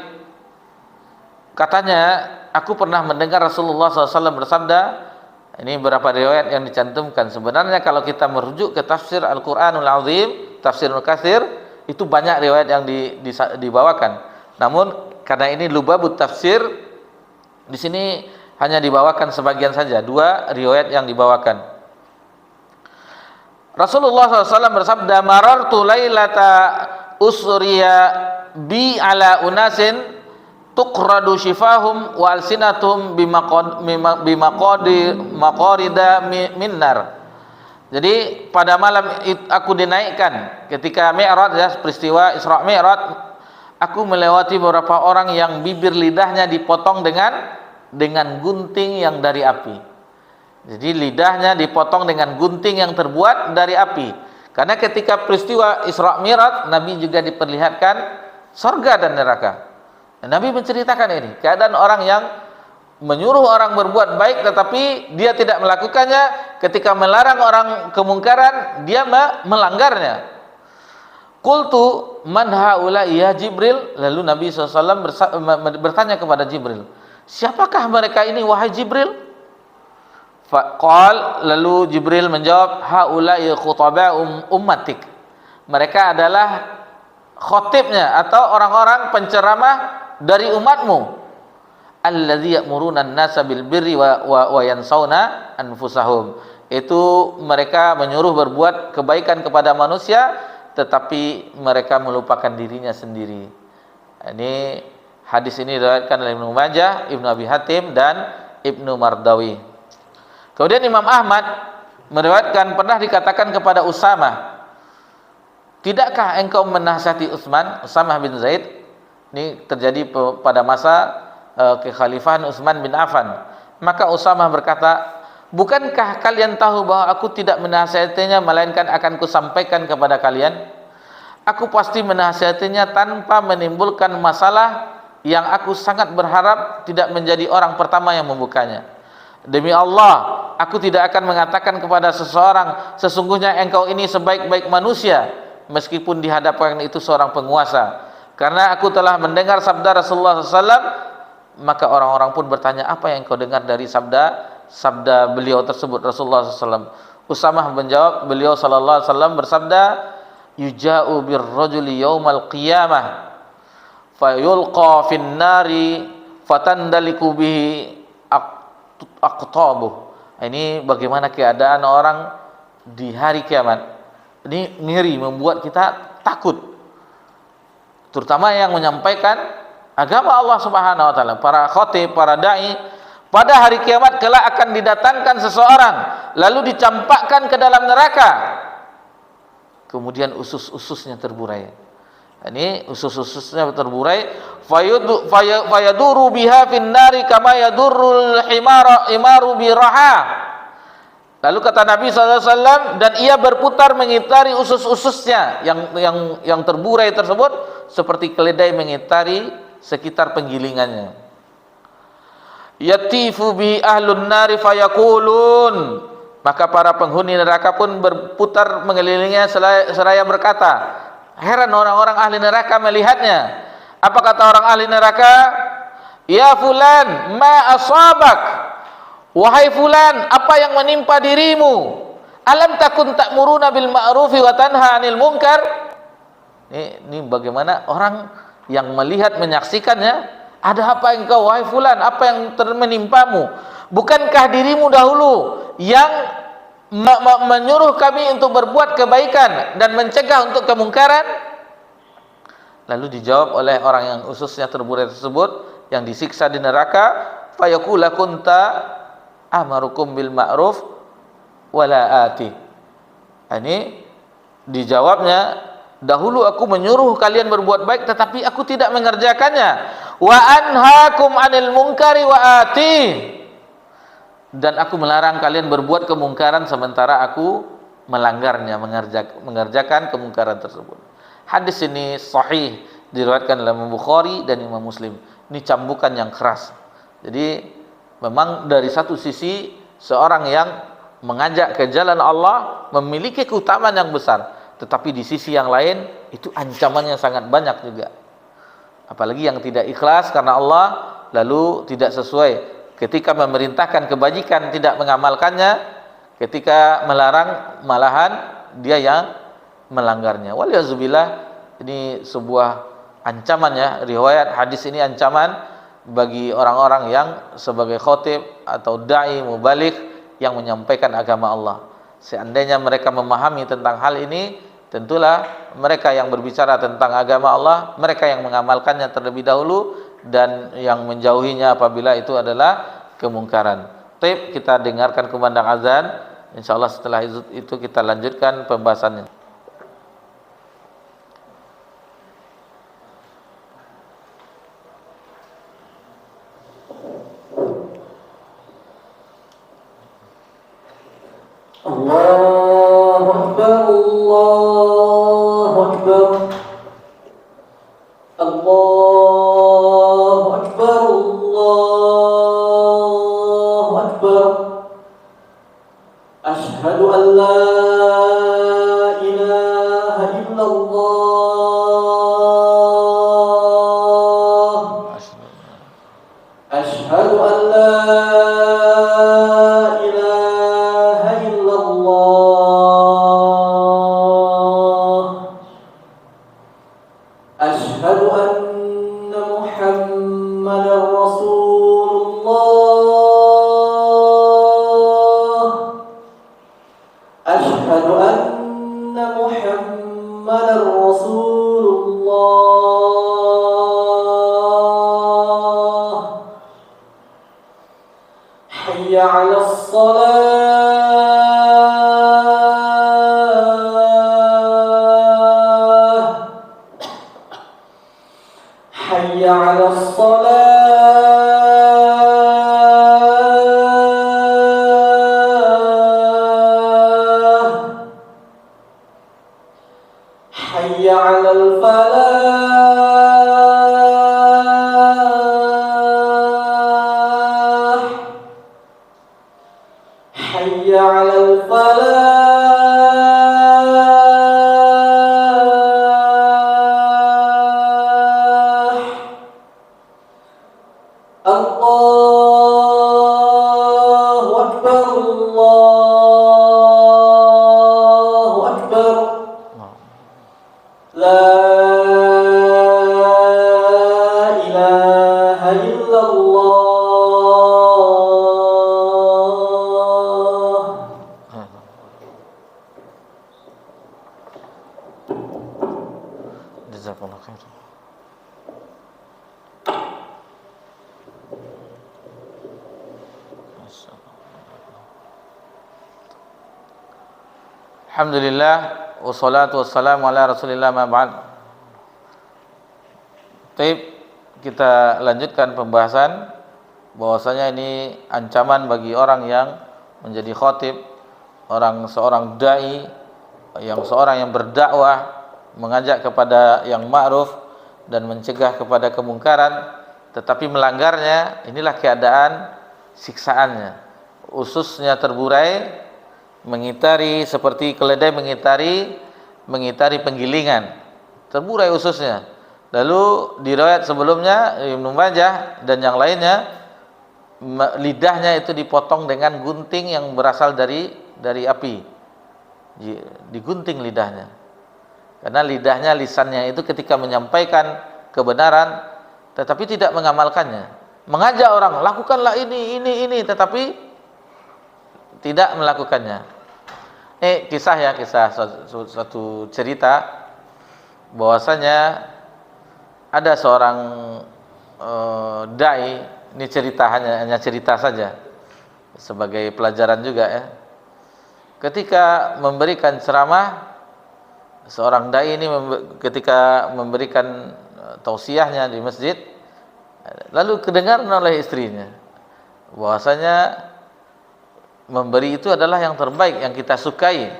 katanya, aku pernah mendengar Rasulullah SAW bersabda. Ini beberapa riwayat yang dicantumkan. Sebenarnya kalau kita merujuk ke tafsir Al-Quranul Azim, tafsir Ibnu Katsir, itu banyak riwayat yang dibawakan. Namun karena ini lubabut tafsir, di sini hanya dibawakan sebagian saja, 2 riwayat yang dibawakan. Rasulullah SAW bersabda, marartu lailata usriya bi ala unasin tuqradu shifahum wa alsinatum bimaqarida minnar. Jadi pada malam aku dinaikkan ketika Mi'raj, ya, peristiwa Isra Mi'raj, aku melewati beberapa orang yang bibir lidahnya dipotong dengan gunting yang dari api. Jadi lidahnya dipotong dengan gunting yang terbuat dari api. Karena ketika peristiwa Isra Mi'raj, Nabi juga diperlihatkan surga dan neraka. Dan Nabi menceritakan ini, keadaan orang yang menyuruh orang berbuat baik tetapi dia tidak melakukannya, ketika melarang orang kemungkaran dia melanggarnya. Qultu man haula ya Jibril, lalu Nabi SAW bertanya kepada Jibril, siapakah mereka ini wahai Jibril? Faqal, lalu Jibril menjawab, haula'i khutaba ummatik, mereka adalah khotibnya atau orang-orang penceramah dari umatmu, alladzi ya'muruna an-nasa bil birri wa yansawna anfusahum, itu mereka menyuruh berbuat kebaikan kepada manusia tetapi mereka melupakan dirinya sendiri. Ini hadis ini diriwayatkan oleh Ibnu Majah, Ibnu Abi Hatim dan Ibnu Mardawi. Kemudian Imam Ahmad meriwayatkan pernah dikatakan kepada Usamah, tidakkah engkau menasihati Usamah bin Zaid? Ini terjadi pada masa kekhalifahan Utsman bin Affan. Maka Usamah berkata, bukankah kalian tahu bahwa aku tidak menasihatinya melainkan akan kusampaikan kepada kalian? Aku pasti menasihatinya tanpa menimbulkan masalah yang aku sangat berharap tidak menjadi orang pertama yang membukanya. Demi Allah, aku tidak akan mengatakan kepada seseorang, sesungguhnya engkau ini sebaik-baik manusia, meskipun di hadapan itu seorang penguasa. Karena aku telah mendengar sabda Rasulullah SAW. Maka orang-orang pun bertanya, apa yang kau dengar dari sabda beliau tersebut, Rasulullah SAW? Usamah menjawab, beliau SAW bersabda, yuja'u birrajuli yawmal qiyamah fayulqa fin nari fatandaliku bihi aqtabuh. Ini bagaimana keadaan orang di hari kiamat. Ini ngeri, membuat kita takut, terutama yang menyampaikan agama Allah Subhanahu wa taala, para khatib, para dai. Pada hari kiamat kelak akan didatangkan seseorang lalu dicampakkan ke dalam neraka, kemudian usus-ususnya terburai. Ini usus-ususnya terburai, fayaduru biha fin nari kama yadurrul imaru biraha. Lalu kata Nabi SAW, dan ia berputar mengitari usus-ususnya yang terburai tersebut seperti keledai mengitari sekitar penggilingannya. Yatifu bi ahlun nari fayaqulun, maka para penghuni neraka pun berputar mengelilinginya seraya berkata, heran orang-orang ahli neraka melihatnya. Apa kata orang ahli neraka? Ya fulan, ma asabak, wahai fulan, apa yang menimpa dirimu? Alam takun ta'muruna bil ma'rufi wa tanha 'anil munkar. Ini bagaimana orang yang melihat menyaksikannya, ada apa engkau wahai fulan, apa yang menimpamu? Bukankah dirimu dahulu yang menyuruh kami untuk berbuat kebaikan dan mencegah untuk kemungkaran? Lalu dijawab oleh orang yang ususnya terburai tersebut, yang disiksa di neraka, fayaqula kunta amarukum bil ma'ruf wala ati. Ini dijawabnya, dahulu aku menyuruh kalian berbuat baik tetapi aku tidak mengerjakannya. Wa anhaakum 'anil munkari wa ati, dan aku melarang kalian berbuat kemungkaran sementara aku melanggarnya, mengerjakan kemungkaran tersebut. Hadis ini sahih, diriwayatkan oleh Imam Bukhari dan Imam Muslim. Ini cambukan yang keras. Jadi memang dari satu sisi seorang yang mengajak ke jalan Allah memiliki keutamaan yang besar, tetapi di sisi yang lain itu ancamannya sangat banyak juga. Apalagi yang tidak ikhlas karena Allah lalu tidak sesuai, ketika memerintahkan kebajikan tidak mengamalkannya, ketika melarang malahan dia yang melanggarnya. Waliyahzubillah, ini sebuah ancaman ya, riwayat hadis ini ancaman bagi orang-orang yang sebagai khotib atau dai mubalik yang menyampaikan agama Allah. Seandainya mereka memahami tentang hal ini, tentulah mereka yang berbicara tentang agama Allah, mereka yang mengamalkannya terlebih dahulu dan yang menjauhinya apabila itu adalah kemungkaran. Baik, kita dengarkan kumandang azan. Insyaallah setelah itu kita lanjutkan pembahasannya. Allah أكبر الله أكبر الله أكبر الله أكبر أشهد أن لا إله إلا الله أشهد أن لا إله إلا الله أشهد أن محمدا رسول الله أشهد أن محمدا رسول الله حي على الصلاة حي على الصلاة حي على الفلاح حي على الفلاح الله أكبر الله أكبر لا إله إلا الله Jazakallah khair. Alhamdulillah wassalatu wassalamu ala Rasulillah ma ba'd. Baik, kita lanjutkan pembahasan bahwasanya ini ancaman bagi orang yang menjadi khatib, seorang dai, seorang yang berdakwah, mengajak kepada yang ma'ruf dan mencegah kepada kemungkaran, tetapi melanggarnya. Inilah keadaan siksaannya. Ususnya terburai, mengitari seperti keledai mengitari penggilingan, terburai ususnya. Lalu di riwayat sebelumnya Ibnu Majah dan yang lainnya, lidahnya itu dipotong dengan gunting yang berasal dari api, digunting lidahnya. Karena lidahnya, lisannya itu ketika menyampaikan kebenaran tetapi tidak mengamalkannya, mengajak orang lakukanlah ini tetapi tidak melakukannya. Kisah suatu cerita bahwasanya ada seorang dai. Ini cerita hanya cerita saja sebagai pelajaran juga ya. Ketika memberikan ceramah, seorang dai ini ketika memberikan tausiahnya di masjid, lalu kedengaran oleh istrinya bahwasanya memberi itu adalah yang terbaik, yang kita sukai,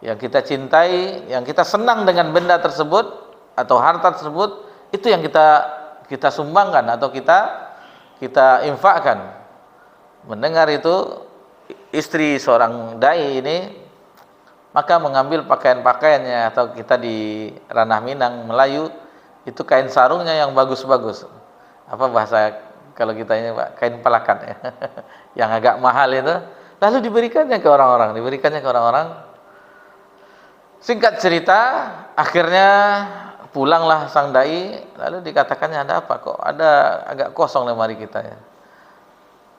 yang kita cintai, yang kita senang dengan benda tersebut atau harta tersebut, itu yang kita sumbangkan atau kita infakkan. Mendengar itu istri seorang dai ini, maka mengambil pakaian-pakaiannya, atau kita di ranah Minang Melayu itu kain sarungnya yang bagus-bagus. Apa bahasa kalau kita ini Pak, kain pelakat ya. Yang agak mahal itu, lalu diberikannya ke orang-orang. Singkat cerita, akhirnya pulanglah sang dai, lalu dikatakannya, ada apa kok ada agak kosong lemari kita ya.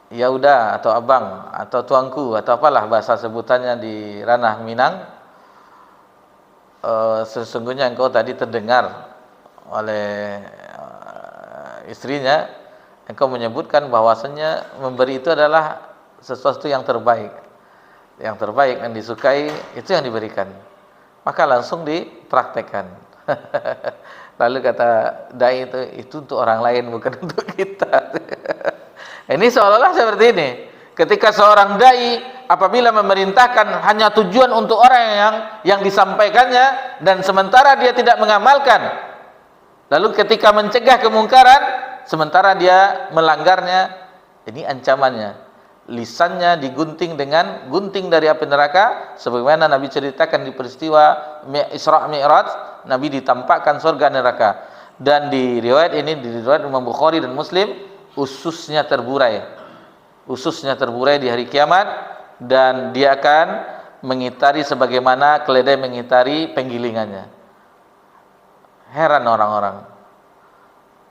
Ya udah, atau abang atau tuanku atau apalah bahasa sebutannya di ranah Minang, sesungguhnya engkau tadi terdengar oleh istrinya, engkau menyebutkan bahwasanya memberi itu adalah sesuatu yang terbaik yang disukai, itu yang diberikan, maka langsung dipraktekkan. Lalu kata dai itu untuk orang lain, bukan untuk kita. Ini seolah-olah seperti ini. Ketika seorang dai apabila memerintahkan hanya tujuan untuk orang yang disampaikannya dan sementara dia tidak mengamalkan, lalu ketika mencegah kemungkaran sementara dia melanggarnya, ini ancamannya. Lisannya digunting dengan gunting dari api neraka, sebagaimana Nabi ceritakan di peristiwa Isra Mi'raj, Nabi ditampakkan surga neraka. Dan di riwayat ini, di riwayat Imam Bukhari dan Muslim, ususnya terburai di hari kiamat, dan dia akan mengitari sebagaimana keledai mengitari penggilingannya. Heran orang-orang,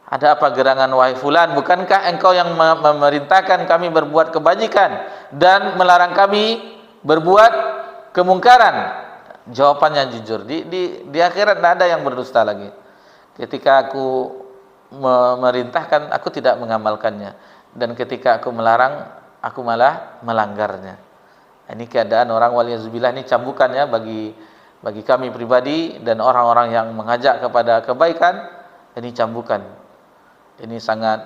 ada apa gerangan wahai fulan, bukankah engkau yang memerintahkan kami berbuat kebajikan dan melarang kami berbuat kemungkaran? Jawabannya jujur, di akhirat tidak ada yang berdusta lagi. Ketika aku memerintahkan, aku tidak mengamalkannya, dan ketika aku melarang, aku malah melanggarnya. Ini keadaan orang waliyazubillah, ini cambukannya bagi kami pribadi dan orang-orang yang mengajak kepada kebaikan. Ini cambukan, ini sangat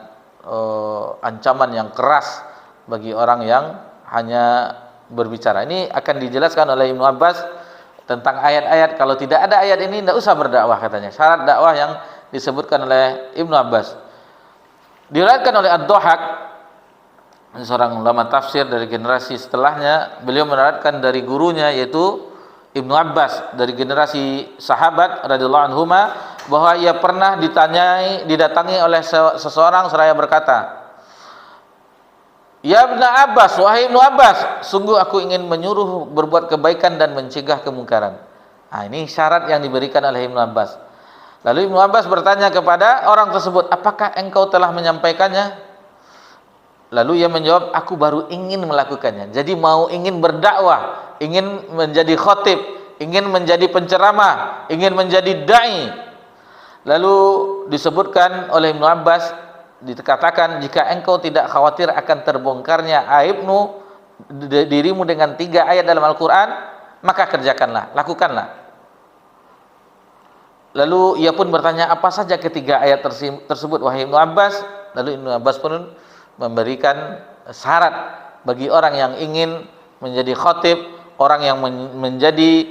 ancaman yang keras bagi orang yang hanya berbicara. Ini akan dijelaskan oleh Ibnu Abbas tentang ayat-ayat. Kalau tidak ada ayat ini, tidak usah berdakwah katanya. Syarat dakwah yang disebutkan oleh Ibnu Abbas. Diriwayatkan oleh Ad-Dhahak, seorang ulama tafsir dari generasi setelahnya, beliau meriwayatkan dari gurunya yaitu Ibnu Abbas dari generasi sahabat radhiyallahu anhuma, bahwa ia pernah didatangi oleh seseorang seraya berkata, "Ya Ibnu Abbas, wahai Ibnu Abbas, sungguh aku ingin menyuruh berbuat kebaikan dan mencegah kemungkaran." Nah, ini syarat yang diberikan oleh Ibnu Abbas. Lalu Ibnu Abbas bertanya kepada orang tersebut, "Apakah engkau telah menyampaikannya?" Lalu ia menjawab, "Aku baru ingin melakukannya." Jadi ingin berdakwah, ingin menjadi khatib, ingin menjadi penceramah, ingin menjadi dai. Lalu disebutkan oleh Ibnu Abbas, dikatakan, "Jika engkau tidak khawatir akan terbongkarnya aibmu dirimu dengan 3 ayat dalam Al-Quran, maka kerjakanlah, lakukanlah." Lalu ia pun bertanya, "Apa saja ketiga ayat tersebut wahai Ibnu Abbas?" Lalu Ibnu Abbas pun memberikan syarat bagi orang yang ingin menjadi khatib, orang yang menjadi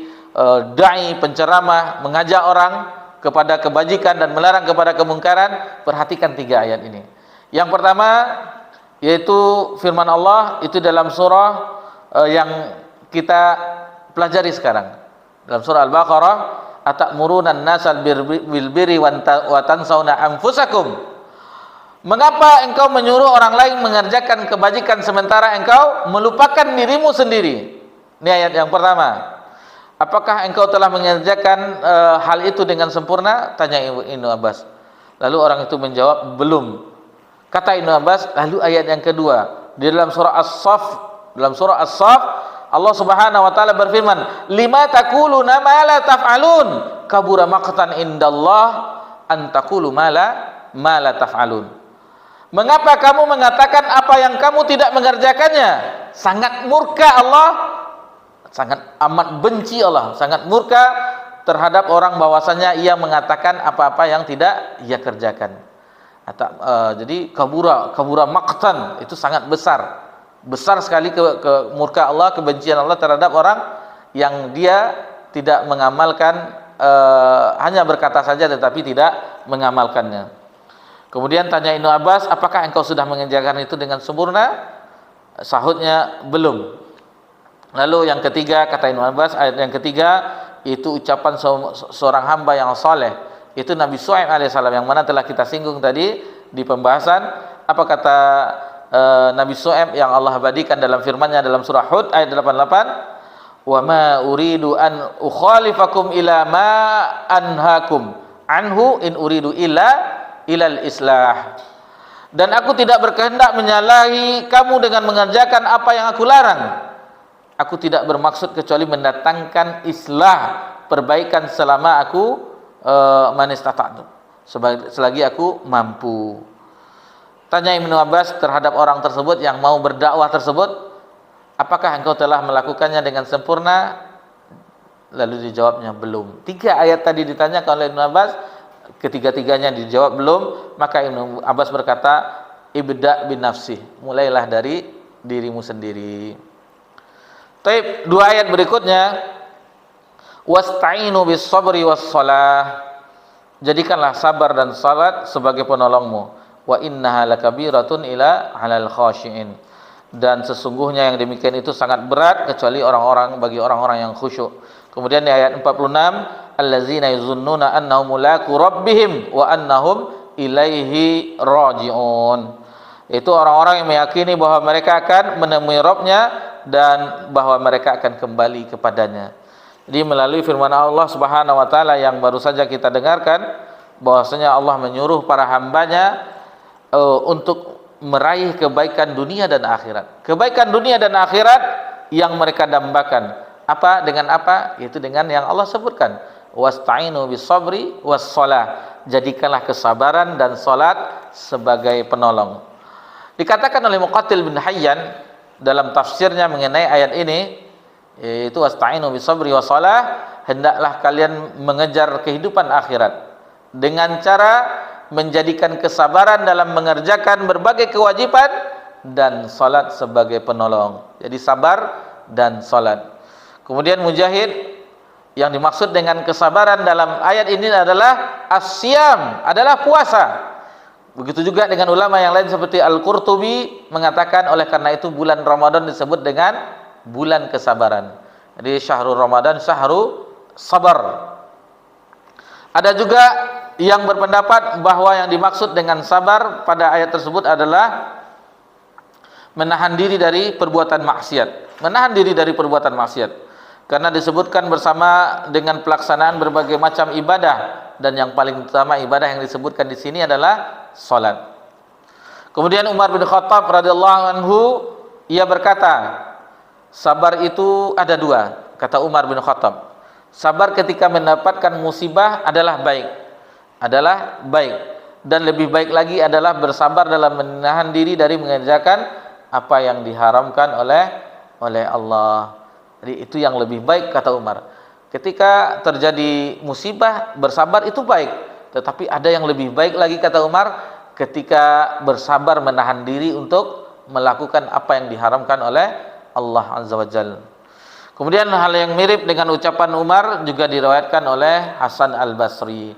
dai, penceramah, mengajak orang kepada kebajikan dan melarang kepada kemungkaran. Perhatikan 3 ayat ini. Yang pertama yaitu firman Allah, itu dalam surah yang kita pelajari sekarang, dalam surah Al-Baqarah, "Atamuruna an-nasal bil birri wa tansawna anfusakum." Mengapa engkau menyuruh orang lain mengerjakan kebajikan sementara engkau melupakan dirimu sendiri? Ini ayat yang pertama. Apakah engkau telah mengerjakan hal itu dengan sempurna? Tanya Ibnu Abbas. Lalu orang itu menjawab, "Belum." Kata Ibnu Abbas, lalu ayat yang kedua, di dalam surah As-Saff, Allah Subhanahu wa taala berfirman, "Lima taquluna ma la taf'alun, kabura maqtan indallah an taqulu ma la taf'alun." Mengapa kamu mengatakan apa yang kamu tidak mengerjakannya? Sangat murka Allah, sangat amat benci Allah, sangat murka terhadap orang bahwasanya ia mengatakan apa-apa yang tidak ia kerjakan. Jadi kabura maqtan, itu sangat besar sekali ke murka Allah, kebencian Allah terhadap orang yang dia tidak mengamalkan, hanya berkata saja tetapi tidak mengamalkannya. Kemudian tanya Ibnu Abbas, "Apakah engkau sudah mengerjakan itu dengan sempurna?" Sahutnya, "Belum." Lalu yang ketiga, kata Ibnu Abbas, ayat yang ketiga itu ucapan seorang hamba yang saleh, itu Nabi Syuaib alaihissalam, yang mana telah kita singgung tadi di pembahasan. Apa kata Nabi Syuaib yang Allah abadikan dalam firman-Nya dalam surah Hud ayat 88, "Wa ma uridu an ukhalifakum ila ma anhakum anhu in uridu ilal islah." Dan aku tidak berkehendak menyalahi kamu dengan mengerjakan apa yang aku larang. Aku tidak bermaksud kecuali mendatangkan islah, perbaikan selama aku manistata'tu, selagi aku mampu. Tanya Ibnu Abbas terhadap orang tersebut yang mau berdakwah tersebut, "Apakah engkau telah melakukannya dengan sempurna?" Lalu dijawabnya, "Belum." 3 ayat tadi ditanyakan oleh Ibnu Abbas, ketiga-tiganya dijawab belum. Maka Ibnu Abbas berkata, "Ibda bin nafsih," mulailah dari dirimu sendiri. Taib, dua ayat berikutnya, wasta'inu bis sabri was shalah. Jadikanlah sabar dan salat sebagai penolongmu. Wa innaha lakabiratun ila 'alal khashiin. Dan sesungguhnya yang demikian itu sangat berat kecuali bagi orang-orang yang khusyuk. Kemudian di ayat 46, allazina yazunnuna annahum mulaqu rabbihim wa annahum ilaihi raji'un. Itu orang-orang yang meyakini bahwa mereka akan menemui Rabb-nya dan bahwa mereka akan kembali kepadanya. Jadi melalui firman Allah Subhanahu wa taala yang baru saja kita dengarkan, bahwasanya Allah menyuruh para hambanya untuk meraih kebaikan dunia dan akhirat. Kebaikan dunia dan akhirat yang mereka dambakan. Apa? Dengan apa? Yaitu dengan yang Allah sebutkan. Wasta'inu bis sabri was shalah. Jadikanlah kesabaran dan salat sebagai penolong. Dikatakan oleh Muqatil bin Hayyan dalam tafsirnya mengenai ayat ini, yaitu wasta'inu bis sabri was shalah, hendaklah kalian mengejar kehidupan akhirat dengan cara menjadikan kesabaran dalam mengerjakan berbagai kewajiban dan salat sebagai penolong. Jadi sabar dan salat. Kemudian Mujahid, yang dimaksud dengan kesabaran dalam ayat ini adalah as-siyam, adalah puasa. Begitu juga dengan ulama yang lain seperti Al-Qurtubi mengatakan oleh karena itu bulan Ramadan disebut dengan bulan kesabaran. Jadi syahrul Ramadan syahrul sabar. Ada juga yang berpendapat bahwa yang dimaksud dengan sabar pada ayat tersebut adalah menahan diri dari perbuatan maksiat. Menahan diri dari perbuatan maksiat. Karena disebutkan bersama dengan pelaksanaan berbagai macam ibadah, dan yang paling utama ibadah yang disebutkan di sini adalah salat. Kemudian Umar bin Khattab radhiyallahu anhu, ia berkata, sabar itu ada dua, kata Umar bin Khattab. Sabar ketika mendapatkan musibah adalah baik, dan lebih baik lagi adalah bersabar dalam menahan diri dari mengerjakan apa yang diharamkan oleh Allah. Jadi itu yang lebih baik, kata Umar. Ketika terjadi musibah, bersabar itu baik, tetapi ada yang lebih baik lagi, kata Umar, ketika bersabar menahan diri untuk melakukan apa yang diharamkan oleh Allah Azza wa Jalla. Kemudian hal yang mirip dengan ucapan Umar juga diriwayatkan oleh Hasan Al-Basri.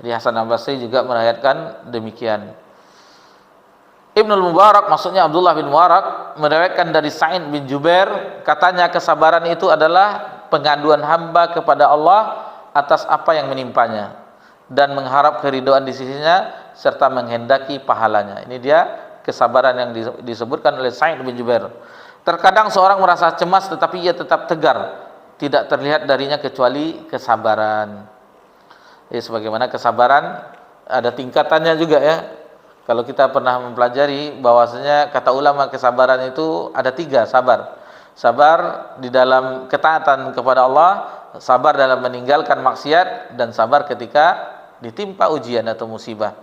Jadi Hasan Al-Basri juga meriwayatkan demikian. Ibnul Mubarak, maksudnya Abdullah bin Mubarak, meriwayatkan dari Sa'id bin Jubair, katanya kesabaran itu adalah pengaduan hamba kepada Allah atas apa yang menimpanya dan mengharap keridhaan di sisinya serta menghendaki pahalanya. Ini dia kesabaran yang disebutkan oleh Sa'id bin Jubair. Terkadang seorang merasa cemas tetapi ia tetap tegar, tidak terlihat darinya kecuali kesabaran. Ya, sebagaimana kesabaran ada tingkatannya juga ya. Kalau kita pernah mempelajari bahwasanya kata ulama kesabaran itu ada tiga sabar. Sabar di dalam ketaatan kepada Allah, sabar dalam meninggalkan maksiat, dan sabar ketika ditimpa ujian atau musibah.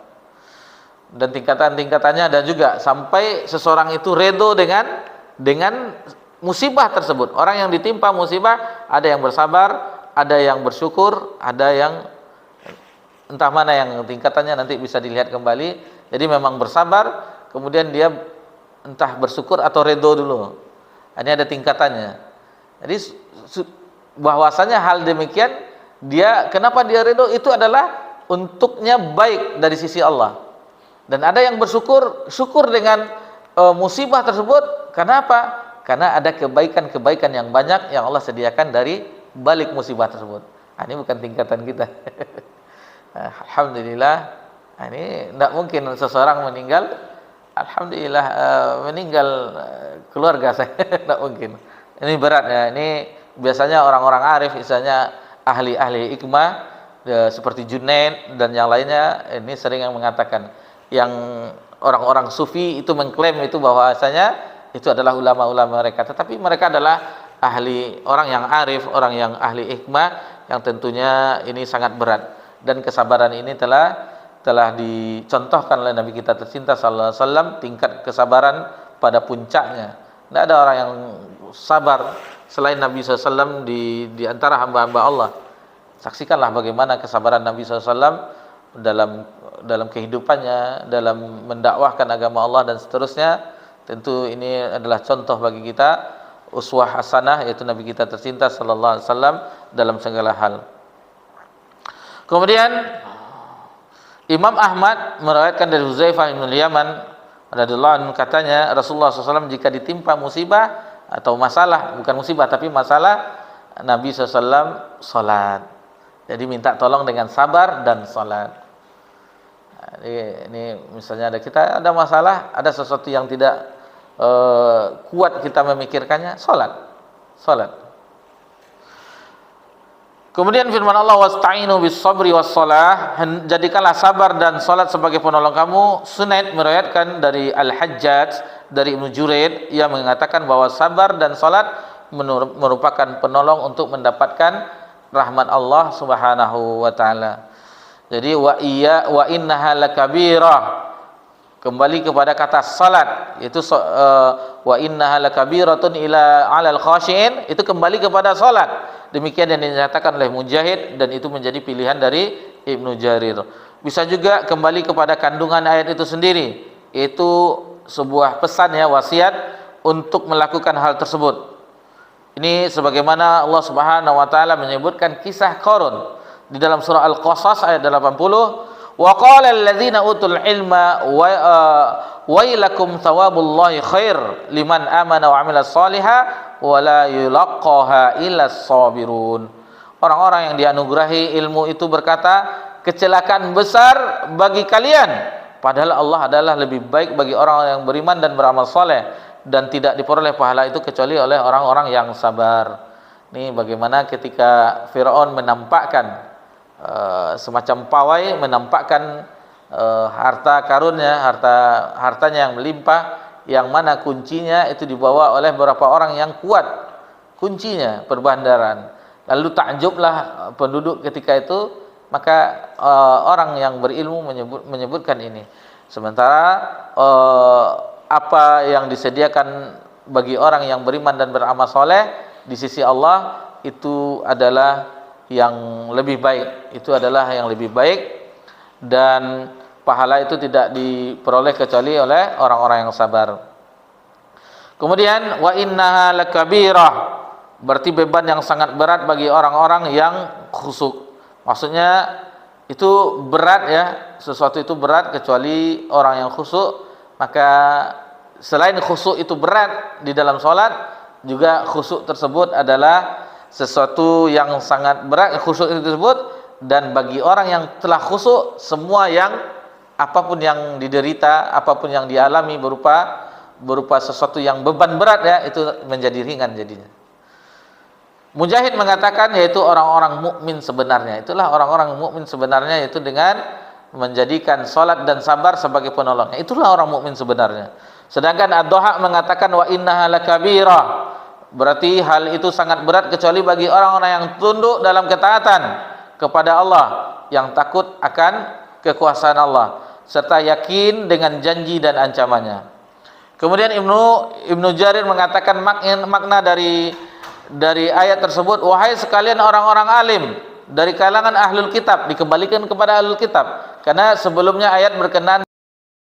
Dan tingkatan-tingkatannya ada juga sampai seseorang itu redo dengan musibah tersebut. Orang yang ditimpa musibah ada yang bersabar, ada yang bersyukur, ada yang entah mana yang tingkatannya nanti bisa dilihat kembali. Jadi memang bersabar, kemudian dia entah bersyukur atau redo dulu. Ini ada tingkatannya. Jadi bahwasanya hal demikian, kenapa dia redo, itu adalah untuknya baik dari sisi Allah. Dan ada yang syukur dengan musibah tersebut. Kenapa? Karena ada kebaikan-kebaikan yang banyak yang Allah sediakan dari balik musibah tersebut. Ini bukan tingkatan kita. Alhamdulillah. Ini tidak mungkin seseorang meninggal, alhamdulillah meninggal keluarga saya, tidak mungkin. Ini berat ya. Ini biasanya orang-orang arif, misalnya ahli-ahli hikmah seperti Junaid dan yang lainnya, ini sering yang mengatakan, yang orang-orang sufi itu mengklaim itu bahwasanya itu adalah ulama-ulama mereka, tetapi mereka adalah orang yang arif, orang yang ahli hikmah, yang tentunya ini sangat berat. Dan kesabaran ini telah dicontohkan oleh Nabi kita tercinta sallallahu alaihi wasallam, tingkat kesabaran pada puncaknya. Tidak ada orang yang sabar selain Nabi SAW di antara hamba-hamba Allah. Saksikanlah bagaimana kesabaran Nabi SAW dalam kehidupannya, dalam mendakwahkan agama Allah dan seterusnya, Tentu ini adalah contoh bagi kita, uswah hasanah, yaitu Nabi kita tercinta sallallahu alaihi wasallam dalam segala hal. Kemudian Imam Ahmad meriwayatkan dari Huzaifah bin Yaman radhiyallahu anhu, katanya Rasulullah SAW jika ditimpa musibah atau masalah, bukan musibah tapi masalah, Nabi SAW salat. Jadi minta tolong dengan sabar dan salat. Ini misalnya kita ada masalah, ada sesuatu yang tidak kuat kita memikirkannya, salat. Kemudian firman Allah, wasta'inu bis sabri was salah, jadikanlah sabar dan salat sebagai penolong kamu. Sunaid meriwayatkan dari Al-Hajjaj dari Ibnu Juraid yang mengatakan bahwa sabar dan salat merupakan penolong untuk mendapatkan rahmat Allah Subhanahu wa taala. Jadi wa innaha lakabirah, kembali kepada kata salat, yaitu wa innaha lakabiratun ila 'alal khashiin, itu kembali kepada salat. Demikian yang dinyatakan oleh Mujahid, dan itu menjadi pilihan dari Ibnu Jarir. Bisa juga kembali kepada kandungan ayat itu sendiri, itu sebuah pesan ya, wasiat untuk melakukan hal tersebut. Ini sebagaimana Allah Subhanahu wa taala menyebutkan kisah Qarun di dalam surah Al-Qasas ayat 80, wa qala alladzina utul ilma wailakum thawabullahi khair liman amana wa 'amila shalihan wa la yulaqqaha illas sabirun. Orang-orang yang dianugerahi ilmu itu berkata, kecelakaan besar bagi kalian, padahal Allah adalah lebih baik bagi orang yang beriman dan beramal saleh, dan tidak diperoleh pahala itu kecuali oleh orang-orang yang sabar. Ini bagaimana ketika Firaun menampakkan semacam pawai, menampakkan harta karunnya, hartanya yang melimpah, yang mana kuncinya itu dibawa oleh beberapa orang yang kuat, kuncinya perbandaran. Lalu takjublah penduduk ketika itu, maka orang yang berilmu menyebutkan ini. Sementara apa yang disediakan bagi orang yang beriman dan beramal soleh di sisi Allah itu adalah yang lebih baik, dan pahala itu tidak diperoleh kecuali oleh orang-orang yang sabar. Kemudian wa innaha lakabirah, berarti beban yang sangat berat bagi orang-orang yang khusyuk. Maksudnya itu berat ya, sesuatu itu berat kecuali orang yang khusyuk. Maka selain khusyuk itu berat di dalam sholat, juga khusyuk tersebut adalah sesuatu yang sangat berat, khusyuk itu tersebut. Dan bagi orang yang telah khusyuk, semua yang apapun yang diderita, apapun yang dialami berupa sesuatu yang beban berat ya, itu menjadi ringan jadinya. Mujahid mengatakan yaitu orang-orang mukmin sebenarnya. Itulah orang-orang mukmin sebenarnya, yaitu dengan menjadikan salat dan sabar sebagai penolongnya. Itulah orang mukmin sebenarnya. Sedangkan Ad-Dhahak mengatakan wa innaha lakabirah, berarti hal itu sangat berat kecuali bagi orang-orang yang tunduk dalam ketaatan kepada Allah, yang takut akan kekuasaan Allah, serta yakin dengan janji dan ancamannya. Kemudian Ibnu Jarir mengatakan makna dari ayat tersebut, wahai sekalian orang-orang alim dari kalangan ahlul kitab, dikembalikan kepada ahlul kitab, karena sebelumnya ayat berkenaan